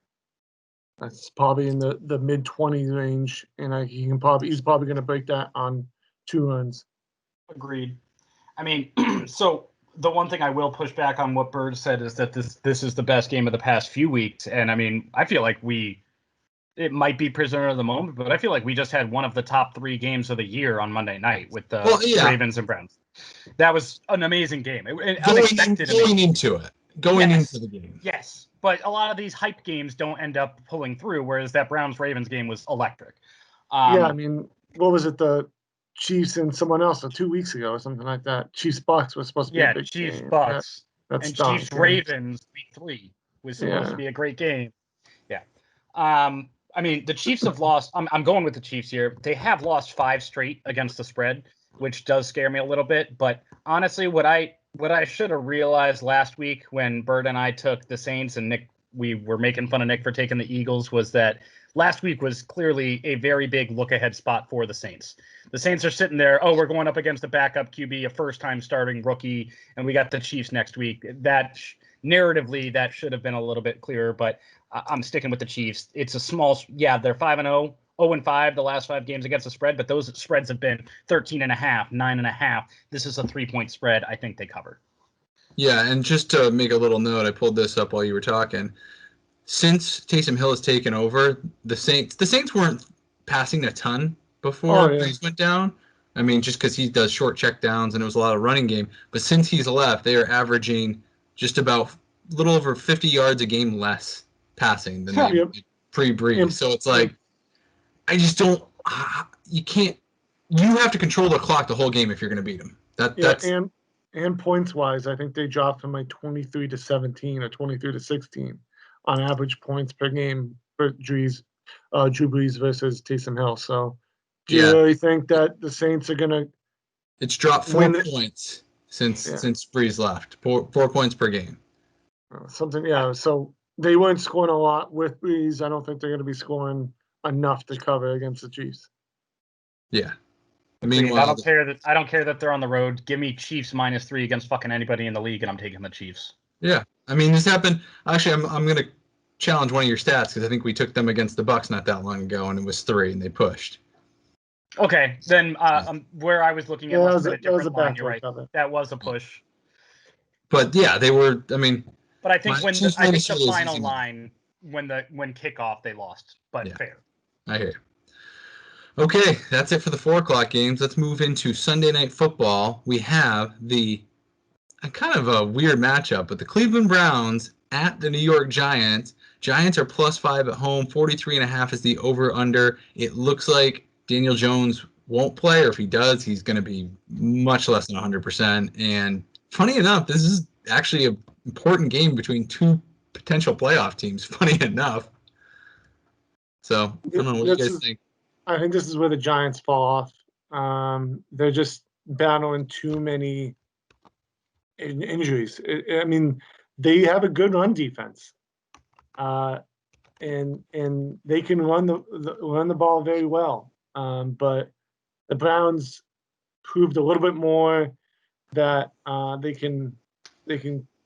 That's probably in the mid 20s range, and he's probably going to break that on 2 runs. Agreed. I mean, so the one thing I will push back on what Bird said is that this is the best game of the past few weeks, and I mean, I feel like it might be prisoner of the moment, but I feel like we just had one of the top 3 games of the year on Monday night with the Ravens and Browns. That was an amazing game. Going into the game. Yes, but a lot of these hype games don't end up pulling through, whereas that Browns-Ravens game was electric. Yeah, I mean, what was it? The Chiefs and someone else 2 weeks ago or something like that. Chiefs-Bucks was supposed to be a big game. Chiefs-Bucks. And Chiefs-Ravens week 3 was supposed to be a great game. Yeah. I mean, the Chiefs have lost. I'm going with the Chiefs here. They have lost 5 straight against the spread, which does scare me a little bit. But honestly, what I should have realized last week when Bird and I took the Saints and Nick, we were making fun of Nick for taking the Eagles, was that last week was clearly a very big look-ahead spot for the Saints. The Saints are sitting there, we're going up against a backup QB, a first-time starting rookie, and we got the Chiefs next week. Narratively, that should have been a little bit clearer, but I'm sticking with the Chiefs. It's a small, they're 5-0, 0-5 the last 5 games against the spread, but those spreads have been 13.5, 9.5. This is a 3-point spread. I think they cover. Yeah, and just to make a little note, I pulled this up while you were talking. Since Taysom Hill has taken over, the Saints weren't passing a ton before Breeze went down. I mean, just because he does short check downs and it was a lot of running game. But since he's left, they are averaging just about a little over 50 yards a game less passing than they did pre-Breeze. So it's like, I just don't. You can't. You have to control the clock the whole game if you're going to beat them. That's and points wise, I think they dropped from like 23-17 or 23-16 on average points per game for Drew Brees versus Taysom Hill. So, do you really think that the Saints are going to? It's dropped 4 points since Brees left. 4 points per game. So they weren't scoring a lot with Brees. I don't think they're going to be scoring enough to cover against the Chiefs. Yeah. Meanwhile, I don't care that they're on the road. Give me Chiefs -3 against fucking anybody in the league, and I'm taking the Chiefs. Yeah, I mean, this happened. Actually, I'm going to challenge one of your stats because I think we took them against the Bucs not that long ago, and it was 3, and they pushed. Okay, then where I was looking at that was a line. You're right. That was a push. But yeah, they were. I mean, but I think the final line when kickoff they lost. But fair. I hear you. Okay, that's it for the 4 o'clock games. Let's move into Sunday Night Football. We have the kind of a weird matchup, but the Cleveland Browns at the New York Giants. Giants are +5 at home. 43.5 is the over/under. It looks like Daniel Jones won't play, or if he does, he's going to be much less than 100%. And funny enough, this is actually an important game between 2 potential playoff teams. Funny enough. So I don't know what you guys think. I think this is where the Giants fall off. They're just battling too many injuries. I mean, they have a good run defense, and they can run the ball very well. But the Browns proved a little bit more that they can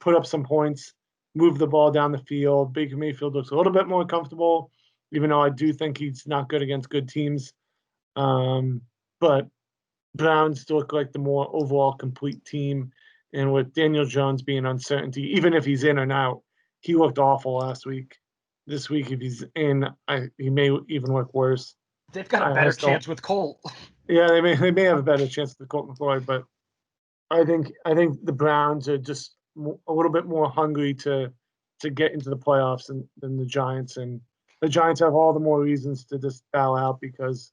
put up some points, move the ball down the field. Baker Mayfield looks a little bit more comfortable, even though I do think he's not good against good teams. But Browns look like the more overall complete team. And with Daniel Jones being uncertainty, even if he's in and out, he looked awful last week. This week, if he's in, he may even look worse. They've got a better chance with Cole. Yeah, they may have a better chance with Colt McCoy, but I think the Browns are just a little bit more hungry to get into the playoffs than the Giants, and the Giants have all the more reasons to just bow out because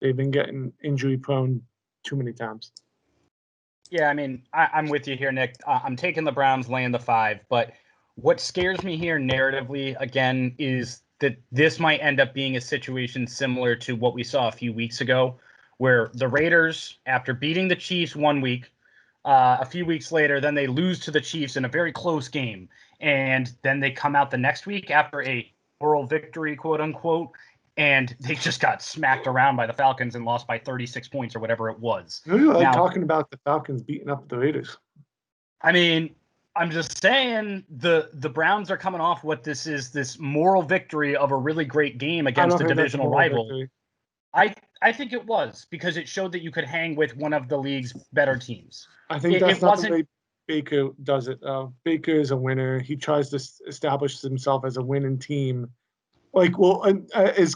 they've been getting injury prone too many times. Yeah, I mean, I'm with you here, Nick. I'm taking the Browns laying the 5, but what scares me here narratively, again, is that this might end up being a situation similar to what we saw a few weeks ago, where the Raiders, after beating the Chiefs 1 week, a few weeks later, then they lose to the Chiefs in a very close game. And then they come out the next week after a oral victory, quote unquote, and they just got smacked around by the Falcons and lost by 36 points or whatever it was. Really like Now, talking about the Falcons beating up the Raiders. I mean, I'm just saying the Browns are coming off what this is, this moral victory of a really great game against a divisional rival. Victory. I think it was, because it showed that you could hang with one of the league's better teams. I think that's not the way Baker does it. Baker is a winner. He tries to establish himself as a winning team. Like, well, his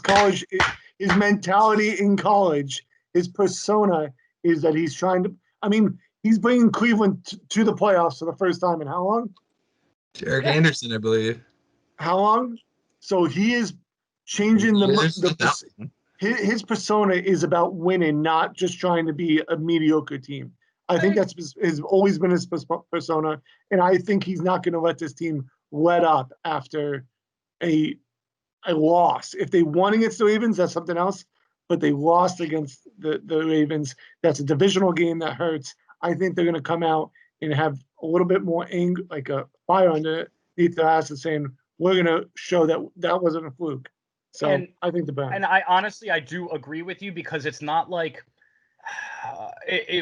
mentality in college, his persona is that he's trying to. I mean, he's bringing Cleveland to the playoffs for the first time in how long? Derek Anderson, I believe. How long? So he is changing his persona is about winning, not just trying to be a mediocre team. I think that's has always been his persona, and I think he's not going to let this team let up after a loss. If they won against the Ravens, that's something else, but they lost against the Ravens. That's a divisional game that hurts. I think they're going to come out and have a little bit more anger, like a fire underneath their ass, and saying, we're going to show that wasn't a fluke. So I think the Browns. And I honestly do agree with you, because it's not like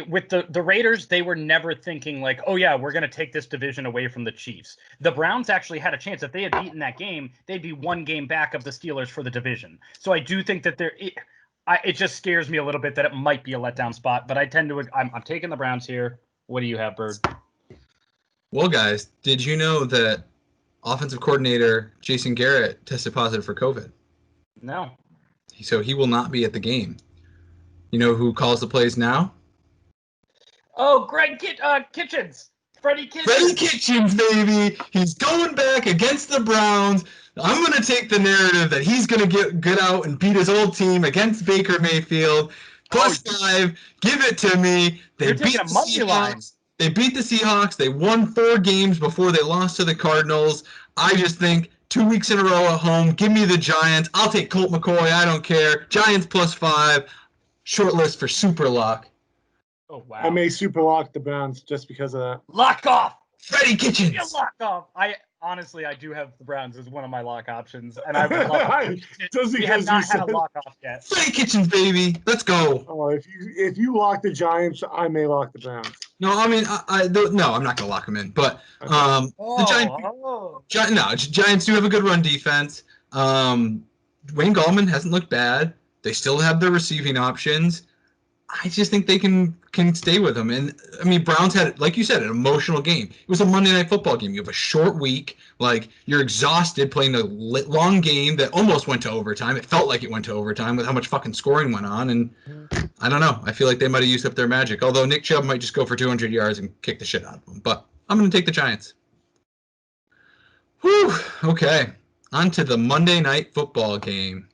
with the Raiders, they were never thinking like, oh yeah, we're going to take this division away from the Chiefs. The Browns actually had a chance. If they had beaten that game, they'd be 1 game back of the Steelers for the division. So I do think that it just scares me a little bit that it might be a letdown spot, but I'm taking the Browns here. What do you have, Bird? Well, guys, did you know that offensive coordinator Jason Garrett tested positive for COVID? No. So he will not be at the game. You know who calls the plays now? Oh, Greg Kitchens. Freddie Kitchens. Freddie Kitchens, baby. He's going back against the Browns. I'm going to take the narrative that he's going to get out and beat his old team against Baker Mayfield. +5. Give it to me. They beat the Seahawks. They beat the Seahawks. They won 4 games before they lost to the Cardinals. I just think 2 weeks in a row at home. Give me the Giants. I'll take Colt McCoy. I don't care. Giants +5. Short list for Super Lock. Oh, wow. I may Super Lock the Browns just because of that. Lock off. Freddie Kitchens. Yeah, lock off. I do have the Browns as one of my lock options, and I would love just we have not had a lock off yet. Freddie Kitchens, baby. Let's go. Oh, if you lock the Giants, I may lock the Browns. No, I mean, no, I'm not gonna lock them in. But the Giants do have a good run defense. Wayne Gallman hasn't looked bad. They still have their receiving options. I just think they can stay with them. And, I mean, Browns had, like you said, an emotional game. It was a Monday Night Football game. You have a short week. Like, you're exhausted playing a long game that almost went to overtime. It felt like it went to overtime with how much fucking scoring went on. And I don't know. I feel like they might have used up their magic. Although Nick Chubb might just go for 200 yards and kick the shit out of them. But I'm going to take the Giants. Whew. Okay. On to the Monday Night Football game.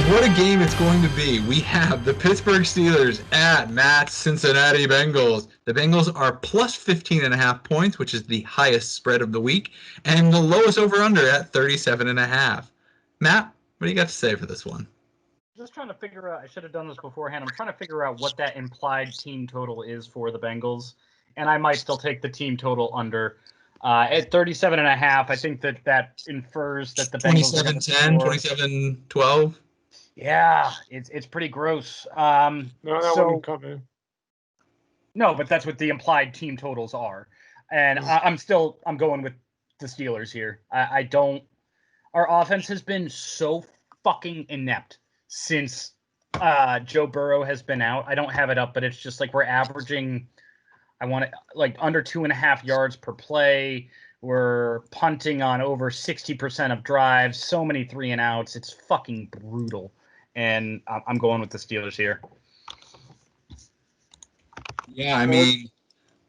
What a game it's going to be. We have the Pittsburgh Steelers at Matt's Cincinnati Bengals. The Bengals are +15.5 points, which is the highest spread of the week, and the lowest over-under at 37.5. Matt, what do you got to say for this one? Just trying to figure out, I should have done this beforehand. I'm trying to figure out what that implied team total is for the Bengals, and I might still take the team total under. At 37.5, I think that infers that the Bengals 27-10, 27-12. Yeah, it's pretty gross. No, that wouldn't come in. No, but that's what the implied team totals are. And I'm going with the Steelers here. Our offense has been so fucking inept since Joe Burrow has been out. I don't have it up, but it's just like we're averaging I want it like under 2.5 yards per play. We're punting on over 60% of drives. So many 3-and-outs. It's fucking brutal. And I'm going with the Steelers here. Yeah, I mean,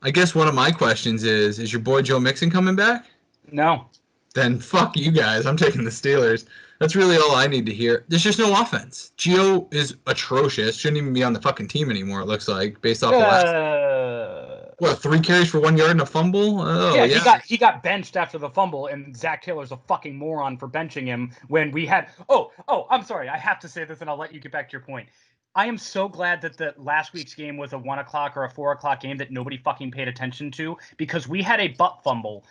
I guess one of my questions is your boy Joe Mixon coming back? No. Then fuck you guys. I'm taking the Steelers. That's really all I need to hear. There's just no offense. Gio is atrocious. Shouldn't even be on the fucking team anymore, it looks like, based off of last. 3 carries for 1 yard and a fumble? Oh, yeah. He got benched after the fumble, and Zach Taylor's a fucking moron for benching him when we had. Oh, I'm sorry. I have to say this, and I'll let you get back to your point. I am so glad that the last week's game was a 1 o'clock or a 4 o'clock game that nobody fucking paid attention to, because we had a butt fumble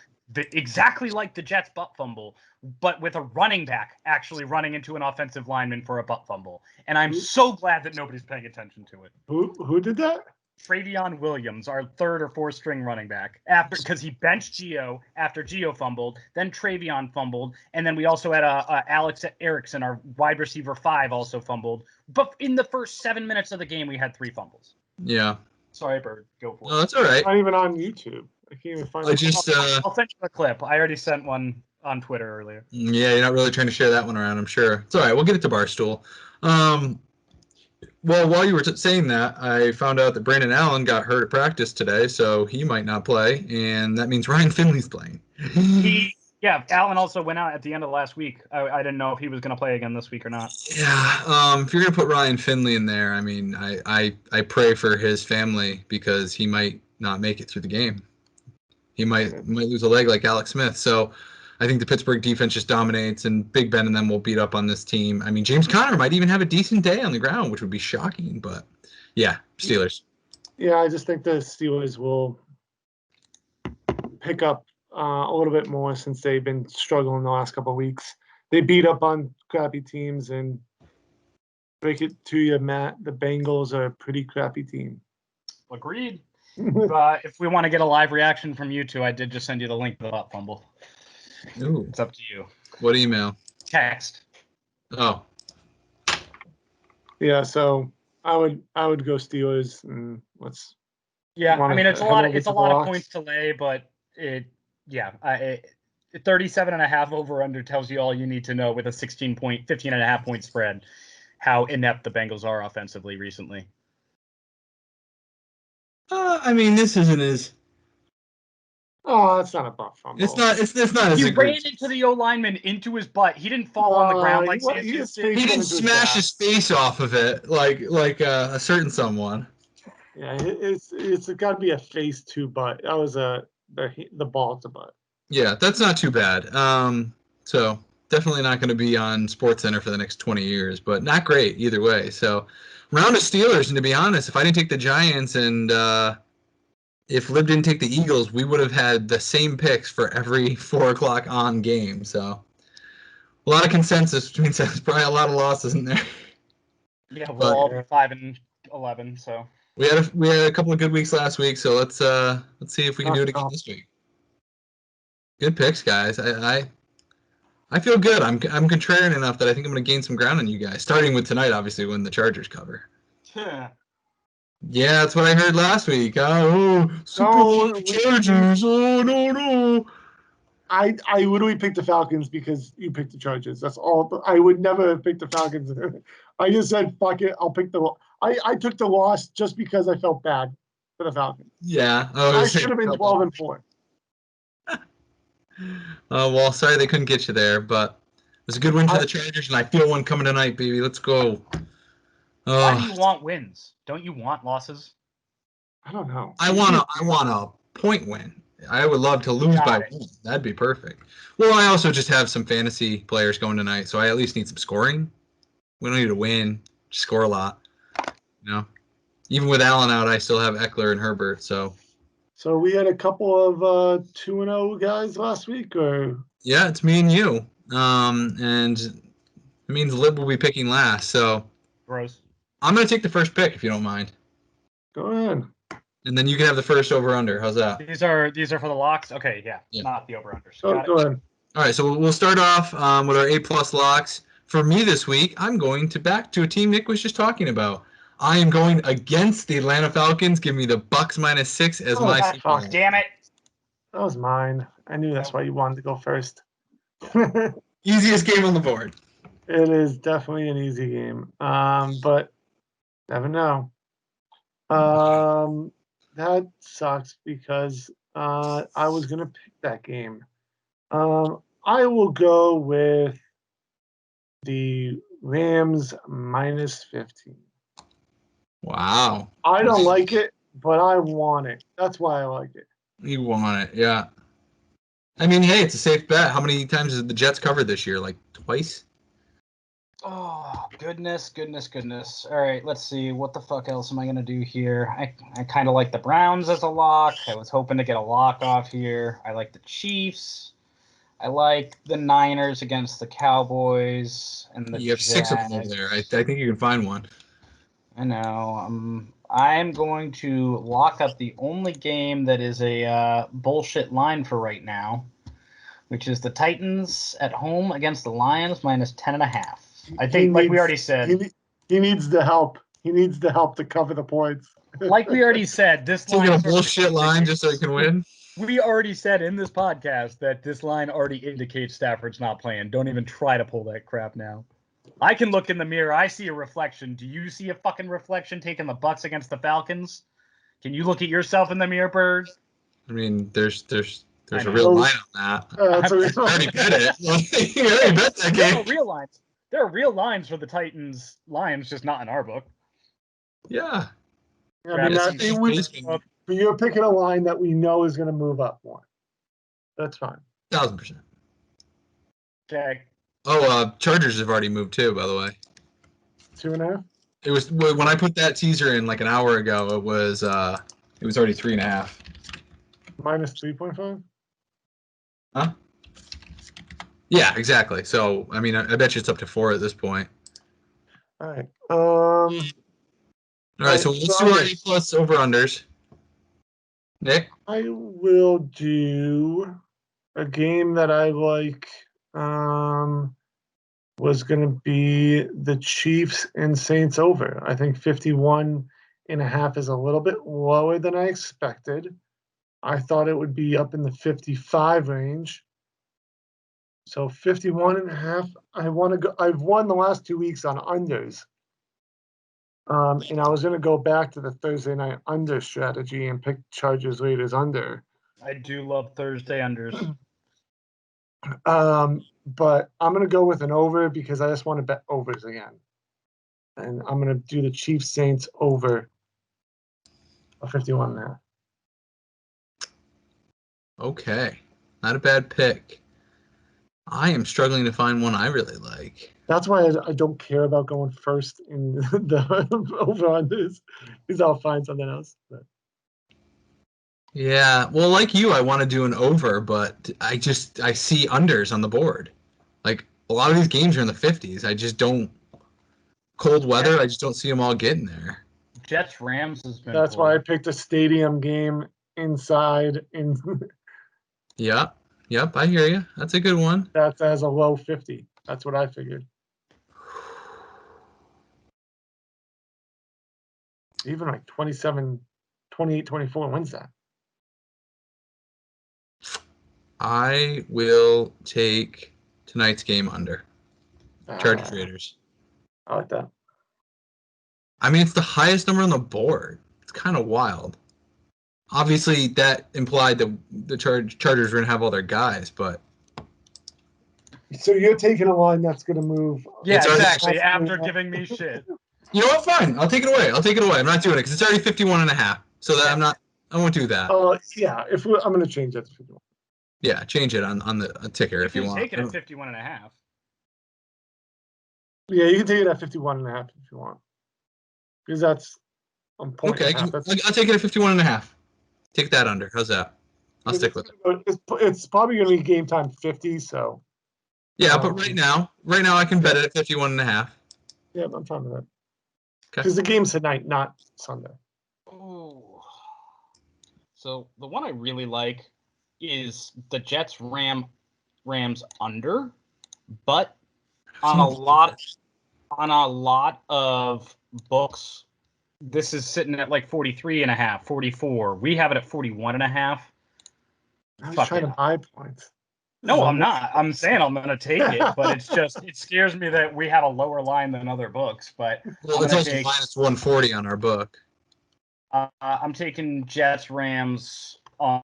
exactly like the Jets butt fumble, but with a running back actually running into an offensive lineman for a butt fumble. And I'm so glad that nobody's paying attention to it. Who did that? Travion Williams, our 3rd or 4th string running back, because he benched Gio after Gio fumbled, then Travion fumbled, and then we also had Alex Erickson, our wide receiver 5, also fumbled. But in the first 7 minutes of the game, we had 3 fumbles. Yeah. Sorry, Bird. Go for it. No, that's all right. Not even on YouTube. I can't even find it. I'll send you a clip. I already sent one on Twitter earlier. Yeah, you're not really trying to share that one around, I'm sure. It's all right. We'll get it to Barstool. Well, while you were saying that, I found out that Brandon Allen got hurt at practice today, so he might not play, and that means Ryan Finley's playing. Allen also went out at the end of last week. I didn't know if he was going to play again this week or not. Yeah, if you're going to put Ryan Finley in there, I mean, I pray for his family because he might not make it through the game. He might lose a leg like Alex Smith. So I think the Pittsburgh defense just dominates, and Big Ben and them will beat up on this team. I mean, James Conner might even have a decent day on the ground, which would be shocking. But, yeah, Steelers. Yeah, I just think the Steelers will pick up a little bit more since they've been struggling the last couple of weeks. They beat up on crappy teams, and break it to you, Matt, the Bengals are a pretty crappy team. Agreed. If we want to get a live reaction from you two, I did just send you the link to the butt fumble. Ooh. It's up to you. What email? Text. Oh. Yeah, so I would go Steelers, and let's. Yeah, I mean it's a lot of points to lay, but 37.5 over under tells you all you need to know with a 15.5 point spread how inept the Bengals are offensively recently. I mean, this isn't as. Oh, that's not a butt fumble. It's not. It's not as. He ran into the O lineman into his butt. He didn't fall on the ground like he didn't smash his face off of it like a certain someone. Yeah, it's got to be a face to butt. That was the ball to butt. Yeah, that's not too bad. So definitely not going to be on SportsCenter for the next 20 years, but not great either way. So round of Steelers, and to be honest, if I didn't take the Giants and if Lib didn't take the Eagles, we would have had the same picks for every 4 o'clock on game. So a lot of consensus, which means there's probably a lot of losses in there. Yeah, we'll all be 5-11. So we had a couple of good weeks last week, so let's see if we can do it again this week. Good picks, guys. I feel good. I'm contrarian enough that I think I'm going to gain some ground on you guys. Starting with tonight, obviously, when the Chargers cover. Yeah, that's what I heard last week. Chargers. Oh no. I literally picked the Falcons because you picked the Chargers. That's all. I would never have picked the Falcons. I just said fuck it. I'll pick the. I took the loss just because I felt bad for the Falcons. Yeah, I should have been 12-4. Well, sorry they couldn't get you there, but it was a good win for the Chargers, and I feel one coming tonight, baby. Let's go. Why do you want wins? Don't you want losses? I don't know. I want a point win. I would love to lose by 1. That'd be perfect. Well, I also just have some fantasy players going tonight, so I at least need some scoring. We don't need to win. Just score a lot. You know, even with Allen out, I still have Eckler and Herbert. So we had a couple of 2-0 guys last week, or yeah, it's me and you. And it means Lib will be picking last. So gross. I'm gonna take the first pick if you don't mind. Go ahead. And then you can have the first over under. How's that? These are for the locks. Okay, yeah. Not the over unders. Go ahead. All right, so we'll start off with our A+ locks. For me this week, I'm going back to a team Nick was just talking about. I am going against the Atlanta Falcons. Give me the Bucks -6 as my that Super fuck. Bowl. Damn it. That was mine. I knew that's why you wanted to go first. It Easiest game on the board. is definitely an easy game. But never know. That sucks because I was gonna pick that game. I will go with the Rams -15. Wow. I don't like it, but I want it. That's why I like it. You want it, yeah. I mean, hey, it's a safe bet. How many times has the Jets covered this year? Like twice? Oh, goodness. All right, let's see. What the fuck else am I going to do here? I kind of like the Browns as a lock. I was hoping to get a lock off here. I like the Chiefs. I like the Niners against the Cowboys and the You have 6 of them over Jags. there. I think you can find one. I know. I'm going to lock up the only game that is a bullshit line for right now, which is the Titans at home against the Lions -10.5. I think, like we already said, he needs the help. He needs the help to cover the points. like we already said, this So you line got a sort of bullshit line just so you can win? We already said in this podcast that this line already indicates Stafford's not playing. Don't even try to pull that crap now. I can look in the mirror. I see a reflection. Do you see a fucking reflection taking the Bucks against the Falcons? Can you look at yourself in the mirror, Bird? I mean, there's I a know. real line on that. That's a You already bet it. You already bet that There game. are real lines. There are real lines for the Titans Lions, just not in our book. Yeah. I mean, Yes, but you're picking a line that we know is going to move up more. That's fine. 1,000%. Okay. Oh, Chargers have already moved too, by the way. 2.5. It was when I put that teaser in like an hour ago. It was already 3.5. -3.5. Huh? Yeah, exactly. So I mean, I bet you it's up to 4 at this point. All right. All right, so let's do our A plus over unders. Nick, I will do a game that I like. Was going to be the Chiefs and Saints over. I think 51.5 is a little bit lower than I expected. I thought it would be up in the 55 range. So 51.5. I want to go. I've won the last 2 weeks on unders. And I was going to go back to the Thursday night under strategy and pick Chargers Raiders under. I do love Thursday unders. But I'm going to go with an over because I just want to bet overs again. And I'm going to do the Chiefs Saints over a 51.5. okay, not a bad pick. I am struggling to find one I really like. That's why I don't care about going first in the over on this, because I'll find something else. But. Yeah, well, like you, I want to do an over, but I see unders on the board. Like a lot of these games are in the 50s. I just don't. Cold weather, I just don't see them all getting there. Jets Rams has been. That's why I picked a stadium game inside. Yep, I hear you. That's a good one. That's as a low 50. That's what I figured. Even like 27, 28, 24 wins that. I will take tonight's game under. Chargers Raiders. I like that. I mean, it's the highest number on the board. It's kind of wild. Obviously, that implied that the Chargers were going to have all their guys, but... So you're taking a line that's going to move. Yeah, It's already- exactly. After giving me shit. You know what? Fine. I'll take it away. I'm not doing it because it's already 51.5. So that I won't do that. Yeah. I'm going to change that to 51. Yeah, change it on the ticker if you want. Take it at 51.5. Yeah, you can take it at 51.5 if you want. Because that's on point. Okay, I'll take it at 51.5. Take that under. How's that? I'll stick with it. It's probably going to be game time 50, so. Yeah, but right now I can bet it at 51.5. Yeah, I'm fine with that. Okay. Because the game's tonight, not Sunday. Oh. So the one I really like is the Jets Rams under, but on a lot of books, This is sitting at like 43.5, 44. We have it at 41.5. I was Fuck trying it. to buy points. No, I'm not. I'm saying I'm gonna take it, but it's just it scares me that we have a lower line than other books. But Well, I'm it's gonna also take. minus 140 on our book. I'm taking Jets Rams on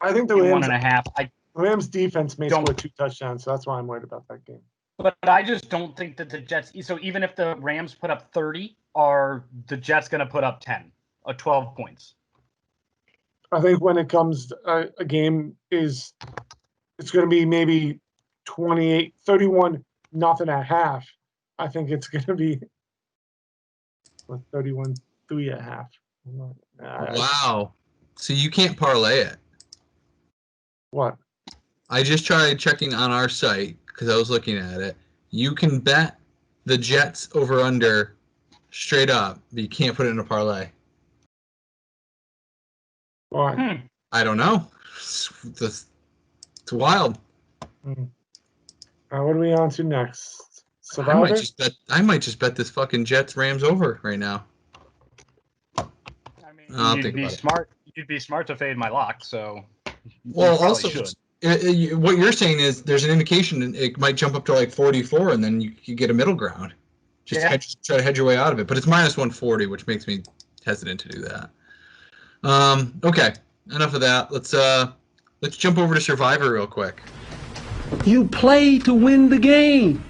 I think the 1.5. Rams defense may Don't- score 2 touchdowns, so that's why I'm worried about that game. But I just don't think that the Jets. So even if the Rams put up 30, are the Jets going to put up 10 or 12 points? I think when it comes, a game it's going to be maybe 28, 31, nothing at half. I think it's going to be 31, 3 at half. Wow. So you can't parlay it. What? I just tried checking on our site because I was looking at it. You can bet the Jets over under straight up, but you can't put it in a parlay. Why? I don't know. It's wild. What are we on to next? I Survivor? might just bet this fucking Jets Rams over right now. I mean, I'll you'd think be about it. smart. You'd be smart to fade my lock. So, Well, you probably also, should. what you're saying is there's an indication it might jump up to like 44, and then you get a middle ground. Just Yeah. try to hedge your way out of it. But it's minus 140, which makes me hesitant to do that. Okay, enough of that. Let's jump over to Survivor real quick. You play to win the game.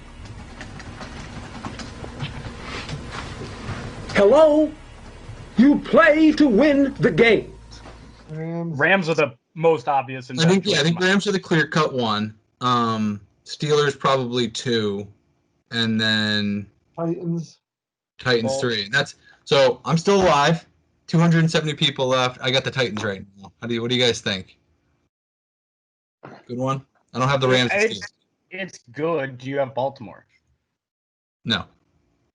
Hello? You play to win the game. Rams are the most obvious. I think Rams are the clear-cut one. Steelers probably 2, and then Titans. Titans 3. And so I'm still alive. 270 people left. I got the Titans right now. What do you guys think? Good one. I don't have the Rams. It's good. Do you have Baltimore? No.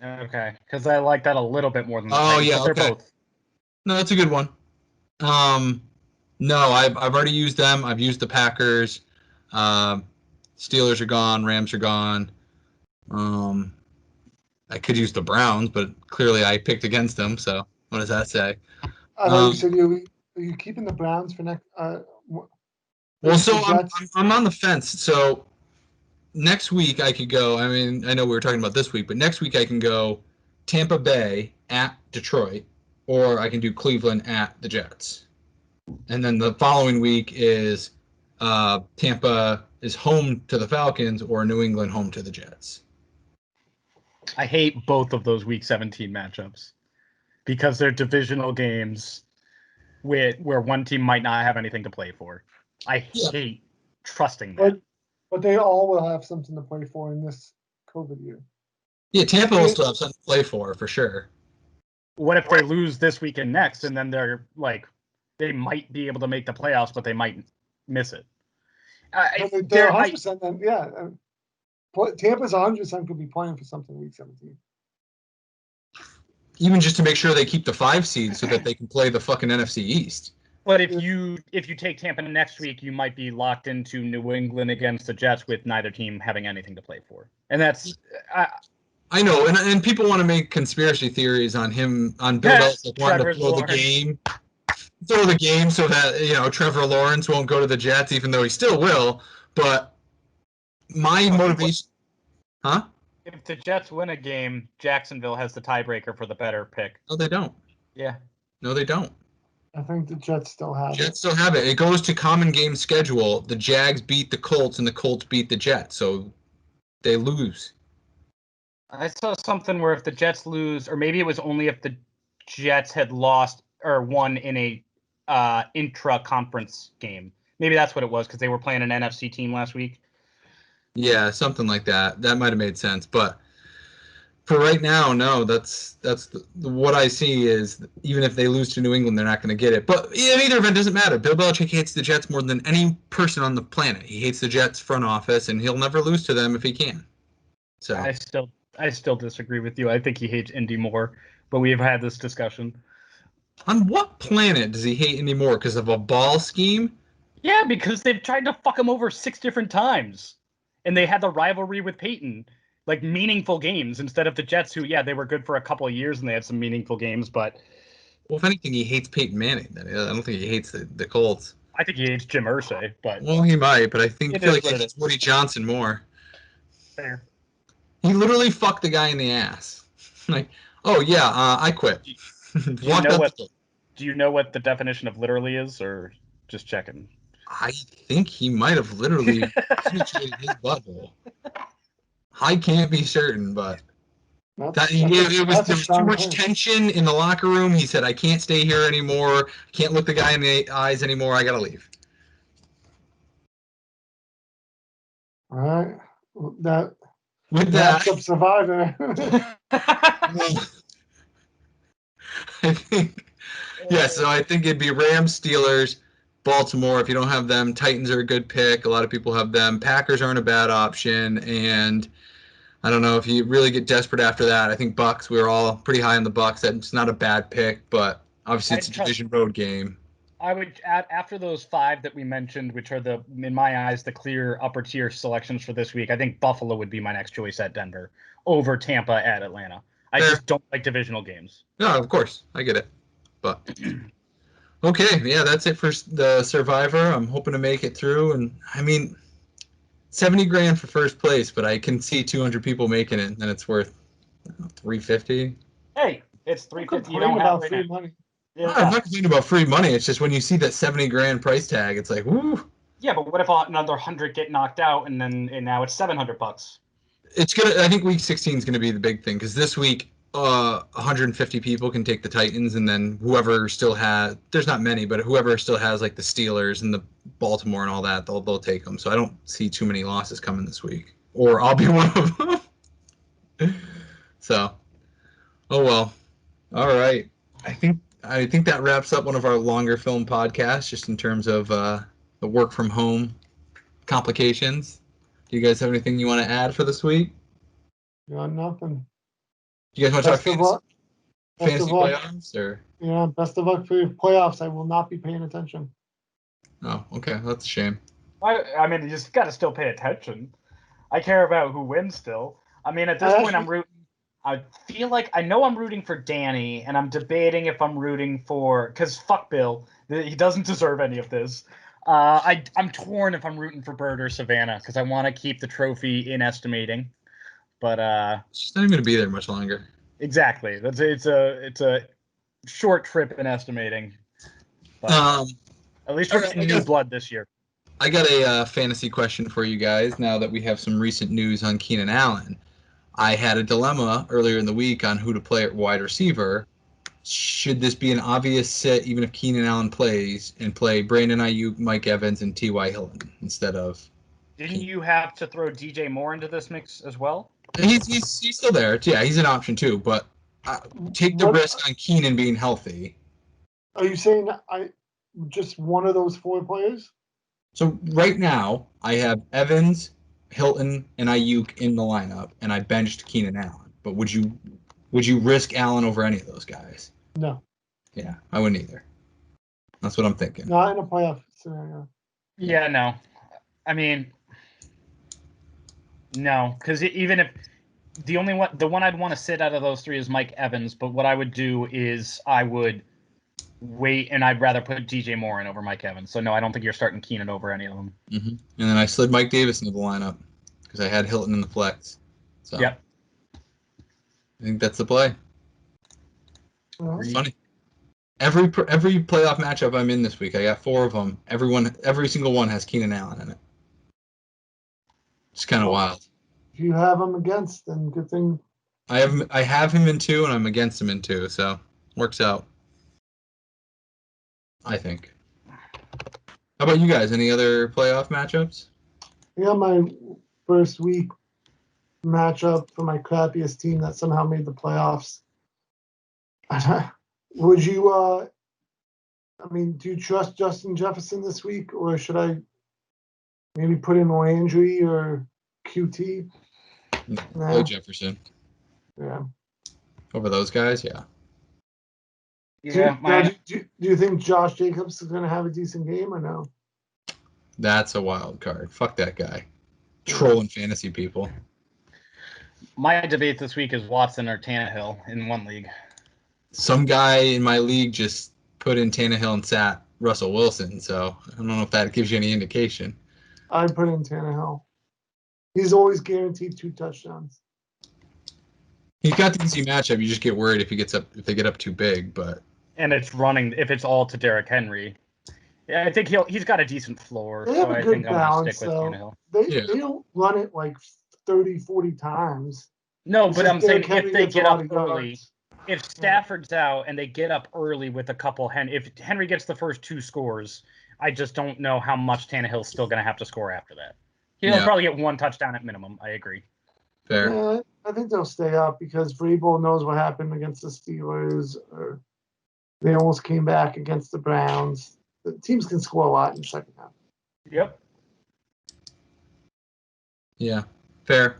Okay, because I like that a little bit more than the Oh, Titans, yeah, but they're okay. both. No, that's a good one. No, I've already used them. I've used the Packers. Steelers are gone. Rams are gone. I could use the Browns, but clearly I picked against them. So what does that say? I thought you said are you keeping the Browns for next? Well, so I'm on the fence. So next week I could go. I mean, I know we were talking about this week, but next week I can go Tampa Bay at Detroit, or I can do Cleveland at the Jets. And then the following week is Tampa is home to the Falcons, or New England home to the Jets. I hate both of those Week 17 matchups because they're divisional games where one team might not have anything to play for. I hate trusting that. But they all will have something to play for in this COVID year. Yeah, Tampa will still have something to play for sure. What if they lose this week and next, and then they're like, they might be able to make the playoffs, but they might miss it. They're 100%. Then, yeah. Tampa's 100% could be playing for something Week 17. Even just to make sure they keep the 5 seed so that they can play the fucking NFC East. But if you take Tampa next week, you might be locked into New England against the Jets with neither team having anything to play for, and that's. I know, and people want to make conspiracy theories on him, on Bill Belichick wanting to throw the game so that Trevor Lawrence won't go to the Jets, even though he still will. But my motivation, huh? If the Jets win a game, Jacksonville has the tiebreaker for the better pick. No, they don't. Yeah. No, they don't. I think the Jets still have it. Jets still have it. It goes to common game schedule. The Jags beat the Colts, and the Colts beat the Jets, so they lose. I saw something where if the Jets lose, or maybe it was only if the Jets had lost or won in a intra-conference game. Maybe that's what it was because they were playing an NFC team last week. Yeah, something like that. That might have made sense, but for right now, no. That's what I see is even if they lose to New England, they're not going to get it. But in either event, it doesn't matter. Bill Belichick hates the Jets more than any person on the planet. He hates the Jets front office, and he'll never lose to them if he can. So I still disagree with you. I think he hates Indy more, but we've had this discussion. On what planet does he hate Indy more? Because of a ball scheme? Yeah, because they've tried to fuck him over 6 different times. And they had the rivalry with Peyton. like meaningful games instead of the Jets, who they were good for a couple of years and they had some meaningful games, but Well, if anything, he hates Peyton Manning. I don't think he hates the Colts. I think he hates Jim Irsay. But Well, he might, but I feel is like he what it hates is. Woody Johnson more. Fair. He literally fucked the guy in the ass. Like, oh yeah, I quit. Walked out the door. Do you know what the definition of literally is, or just checking? I think he might have literally penetrated his butthole. I can't be certain, but there was too much tension in the locker room. He said, "I can't stay here anymore. I can't look the guy in the eyes anymore. I gotta leave." All right. That With wraps that, up Survivor. I think, yeah. So I think it'd be Rams, Steelers, Baltimore. If you don't have them, Titans are a good pick. A lot of people have them. Packers aren't a bad option, and I don't know if you really get desperate after that. I think Bucks. We were all pretty high on the Bucks. That's not a bad pick, but obviously it's a division road game. I would add, after those 5 that we mentioned, which are in my eyes, the clear upper tier selections for this week. I think Buffalo would be my next choice at Denver over Tampa at Atlanta. I just don't like divisional games. No, of course I get it, but okay, yeah, that's it for the Survivor. I'm hoping to make it through, and I mean, $70,000 for first place, but I can see 200 people making it, and it's worth $350. Hey, it's $350. You don't don't have free money. Yeah. I'm not complaining about free money. It's just when you see that $70,000 price tag, it's like, woo. Yeah, but what if another 100 get knocked out, and now it's $700? It's gonna. I think week 16 is gonna be the big thing because this week, 150 people can take the Titans, and then whoever still has. There's not many, but whoever still has like the Steelers and the Baltimore and all that, they'll take them. So I don't see too many losses coming this week, or I'll be one of them. So, oh well. All right. I think that wraps up one of our longer film podcasts, just in terms of the work from home complications. Do you guys have anything you want to add for this week? Got nothing. Do you guys want to Best talk of luck. fantasy playoffs? Or? Yeah, best of luck for your playoffs. I will not be paying attention. Oh, okay. That's a shame. I mean, you just got to still pay attention. I care about who wins still. I mean, at this point, I'm rooting. I feel like I know I'm rooting for Danny, and I'm debating if I'm rooting for, because fuck Bill, he doesn't deserve any of this. I'm torn if I'm rooting for Bird or Savannah because I want to keep the trophy in estimating, but She's not even going to be there much longer. Exactly. It's a short trip in estimating. But at least we're getting new blood this year. I got a fantasy question for you guys. Now that we have some recent news on Keenan Allen, I had a dilemma earlier in the week on who to play at wide receiver. Should this be an obvious sit, even if Keenan Allen plays, and play Brandon Ayuk, Mike Evans, and T.Y. Hilton instead of? Didn't you have to throw DJ Moore into this mix as well? He's still there. Yeah, he's an option too. But take the risk on Keenan being healthy. Are you saying just one of those 4 players? So right now, I have Evans, Hilton, and Ayuk in the lineup, and I benched Keenan Allen. But would you risk Allen over any of those guys? No. Yeah, I wouldn't either. That's what I'm thinking. Not in a playoff scenario. Yeah, no. I mean, no, because even if the one I'd want to sit out of those 3 is Mike Evans, but what I would do is I would wait, and I'd rather put DJ Moore in over Mike Evans. So no, I don't think you're starting Keenan over any of them. Mm-hmm. And then I slid Mike Davis into the lineup because I had Hilton in the flex. So yep. I think that's the play. It's funny. Every playoff matchup I'm in this week, I got 4 of them. Every single one has Keenan Allen in it. It's kind of wild. If you have him against, then good thing. I have him in 2, and I'm against him in 2, so works out. I think. How about you guys? Any other playoff matchups? Yeah, my first week matchup for my crappiest team that somehow made the playoffs. Would you? Do you trust Justin Jefferson this week, or should I maybe put in Landry or QT? No, Jefferson. Yeah. Over those guys, yeah. Yeah. Do you think Josh Jacobs is going to have a decent game or no? That's a wild card. Fuck that guy. Trolling fantasy people. My debate this week is Watson or Tannehill in one league. Some guy in my league just put in Tannehill and sat Russell Wilson, so I don't know if that gives you any indication. I put in Tannehill. He's always guaranteed 2 touchdowns. He's got the easy matchup. You just get worried if they get up too big, but And it's running if it's all to Derrick Henry. Yeah, I think he's got a decent floor, They have so a I good think I'm gonna balance, stick with though. Tannehill. They don't run it like 30, 40 times. No, It's but just I'm saying Derrick Henry if they gets a get lot up of early, yards. if Stafford's out and they get up early with a couple, if Henry gets the first 2 scores, I just don't know how much Tannehill's still going to have to score after that. He'll probably get 1 touchdown at minimum. I agree. fair. Yeah, I think they'll stay up because Vrabel knows what happened against the Steelers. Or they almost came back against the Browns. The teams can score a lot in the second half. Yep. Yeah, fair.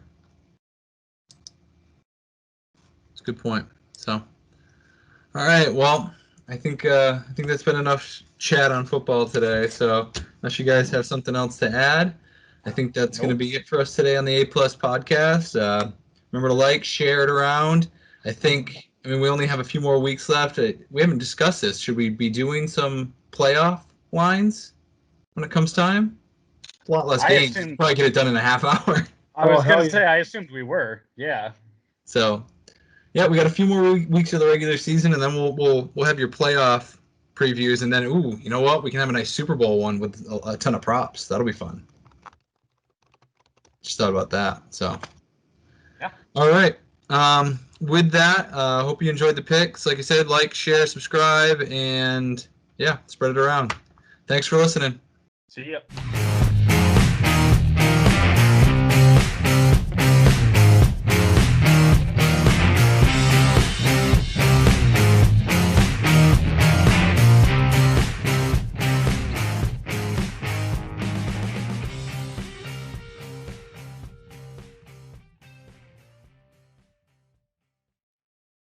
It's a good point. So, all right. Well, I think that's been enough chat on football today. So, unless you guys have something else to add, I think that's going to be it for us today on the A Plus podcast. Remember to like, share it around. I mean, we only have a few more weeks left. We haven't discussed this. Should we be doing some playoff lines when it comes time? A lot less games. Probably get it done in a half hour. I was going to say, I assumed we were. Yeah. So, yeah, we got a few more weeks of the regular season, and then we'll have your playoff previews, and then you know what? We can have a nice Super Bowl one with a ton of props. That'll be fun. Just thought about that. So, yeah. All right. With that, hope you enjoyed the picks. Like I said, like, share, subscribe, and yeah, spread it around. Thanks for listening. See ya.